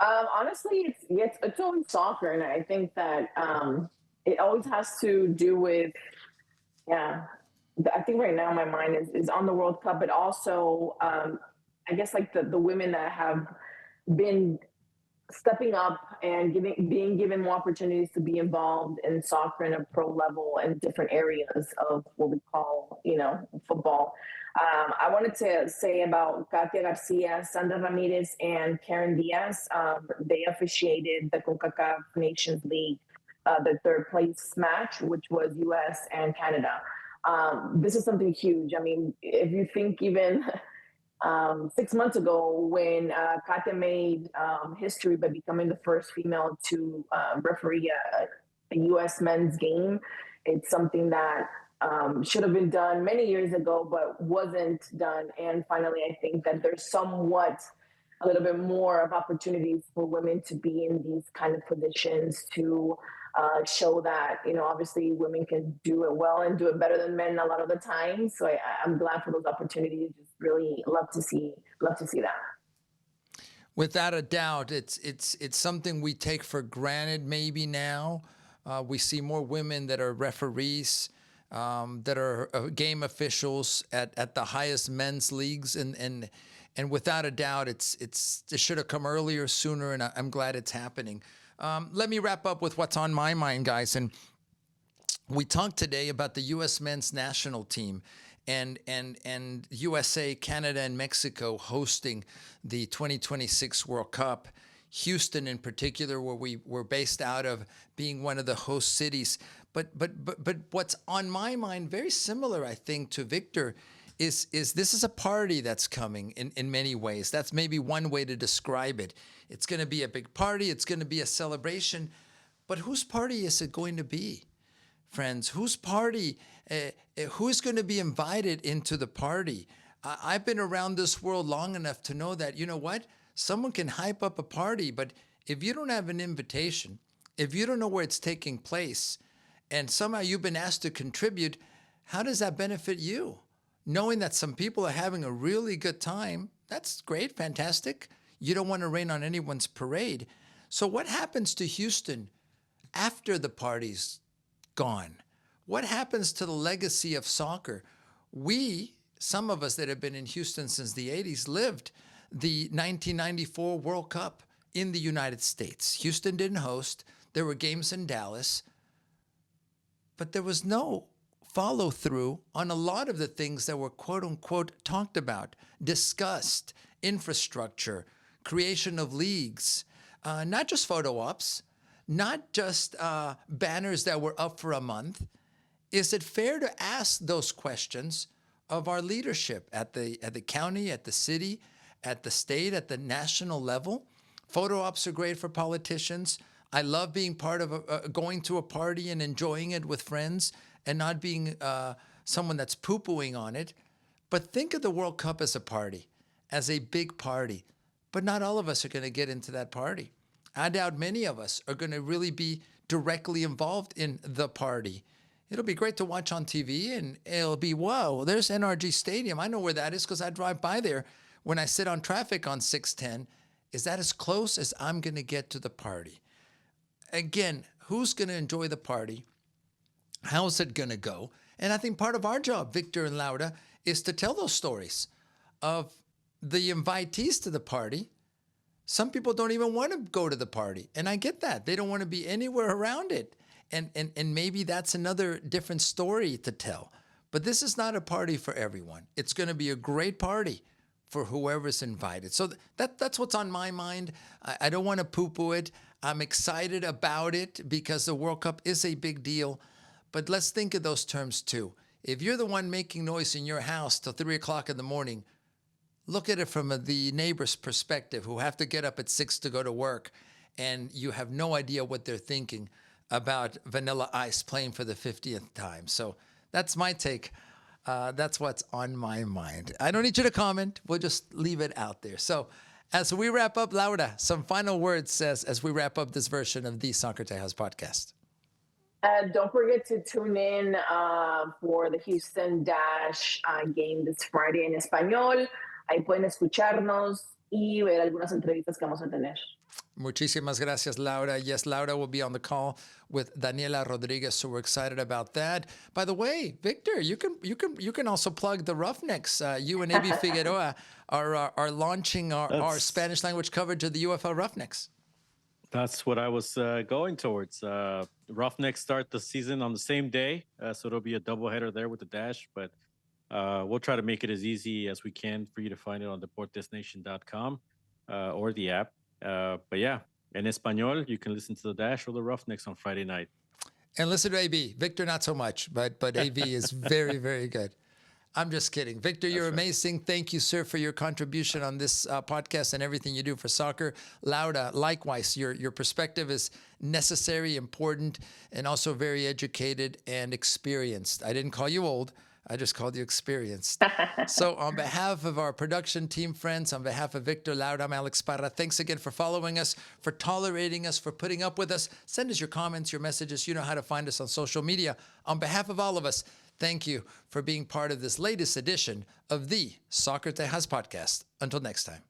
S3: Honestly, it's always soccer, and I think that it always has to do with, I think right now my mind is on the World Cup, but also I guess like the women that have been stepping up and being given more opportunities to be involved in soccer in a pro level and different areas of what we call, football. I wanted to say about Katia Garcia, Sandra Ramirez, and Karen Diaz. They officiated the CONCACAF Nations League, the third place match, which was US and Canada. This is something huge. I mean, if you think even 6 months ago when Katia made history by becoming the first female to referee a U.S. men's game, it's something that should have been done many years ago, but wasn't done. And finally, I think that there's somewhat a little bit more of opportunities for women to be in these kind of positions to show that, obviously women can do it well and do it better than men a lot of the time. So I'm glad for those opportunities. Just really love to see that.
S1: Without a doubt, it's something we take for granted maybe now. We see more women that are referees, that are game officials at the highest men's leagues, and without a doubt, it should have come earlier, sooner, and I'm glad it's happening. Let me wrap up with what's on my mind, guys. And we talked today about the U.S. men's national team. and USA, Canada, and Mexico hosting the 2026 World Cup. Houston, in particular, where we were based out of, being one of the host cities. But what's on my mind, very similar, I think, to Victor, is this is a party that's coming in many ways. That's maybe one way to describe it. It's going to be a big party. It's going to be a celebration. But whose party is it going to be, friends? Whose party? Who's going to be invited into the party? I've been around this world long enough to know that, you know what? Someone can hype up a party, but if you don't have an invitation, if you don't know where it's taking place, and somehow you've been asked to contribute, how does that benefit you? Knowing that some people are having a really good time, that's great, fantastic. You don't want to rain on anyone's parade. So what happens to Houston after the party's gone? What happens to the legacy of soccer? We, some of us that have been in Houston since the 80s, lived the 1994 World Cup in the United States. Houston didn't host. There were games in Dallas. But there was no follow through on a lot of the things that were quote unquote talked about, discussed, infrastructure, creation of leagues, not just photo ops, not just banners that were up for a month. Is it fair to ask those questions of our leadership at the county, at the city, at the state, at the national level? Photo ops are great for politicians. I love being part of going to a party and enjoying it with friends and not being someone that's poo-pooing on it. But think of the World Cup as a party, as a big party. But not all of us are going to get into that party. I doubt many of us are going to really be directly involved in the party. It'll be great to watch on TV, and it'll be, whoa, there's NRG Stadium. I know where that is because I drive by there when I sit on traffic on 610. Is that as close as I'm going to get to the party? Again, who's going to enjoy the party? How's it going to go? And I think part of our job, Victor and Laura, is to tell those stories of the invitees to the party. Some people don't even want to go to the party, and I get that. They don't want to be anywhere around it. And maybe that's another different story to tell. But this is not a party for everyone. It's going to be a great party for whoever's invited. So that's what's on my mind. I don't want to poo-poo it. I'm excited about it because the World Cup is a big deal. But let's think of those terms too. If you're the one making noise in your house till 3 o'clock in the morning, look at it from the neighbor's perspective who have to get up at 6 to go to work, and you have no idea what they're thinking about Vanilla Ice playing for the 50th time. So that's my take. That's what's on my mind. I don't need you to comment. We'll just leave it out there. So as we wrap up, Laura, some final words as we wrap up this version of the Soccer Tejas podcast.
S3: Don't forget to tune in for the Houston Dash game this Friday en español. Ahí pueden escucharnos y ver algunas entrevistas que vamos a tener.
S1: Muchísimas gracias, Laura. Yes, Laura will be on the call with Daniela Rodriguez, so we're excited about that. By the way, Victor, you can also plug the Roughnecks. You and AB Figueroa are launching our Spanish language coverage of the UFL Roughnecks.
S2: That's what I was going towards. Roughnecks start the season on the same day, so it'll be a doubleheader there with the Dash. But we'll try to make it as easy as we can for you to find it on deportesnation.com or the app. But yeah, in Espanol, you can listen to the Dash or the Roughnecks on Friday night.
S1: And listen to AB. Victor, not so much, but AB is very, very good. I'm just kidding. Victor, you're amazing. Thank you, sir, for your contribution on this podcast and everything you do for soccer. Laura, likewise, your perspective is necessary, important, and also very educated and experienced. I didn't call you old. I just called you experienced. So on behalf of our production team friends, on behalf of Victor, Laura, I'm Alex Parra. Thanks again for following us, for tolerating us, for putting up with us. Send us your comments, your messages. You know how to find us on social media. On behalf of all of us, thank you for being part of this latest edition of the Soccer Tejas podcast. Until next time.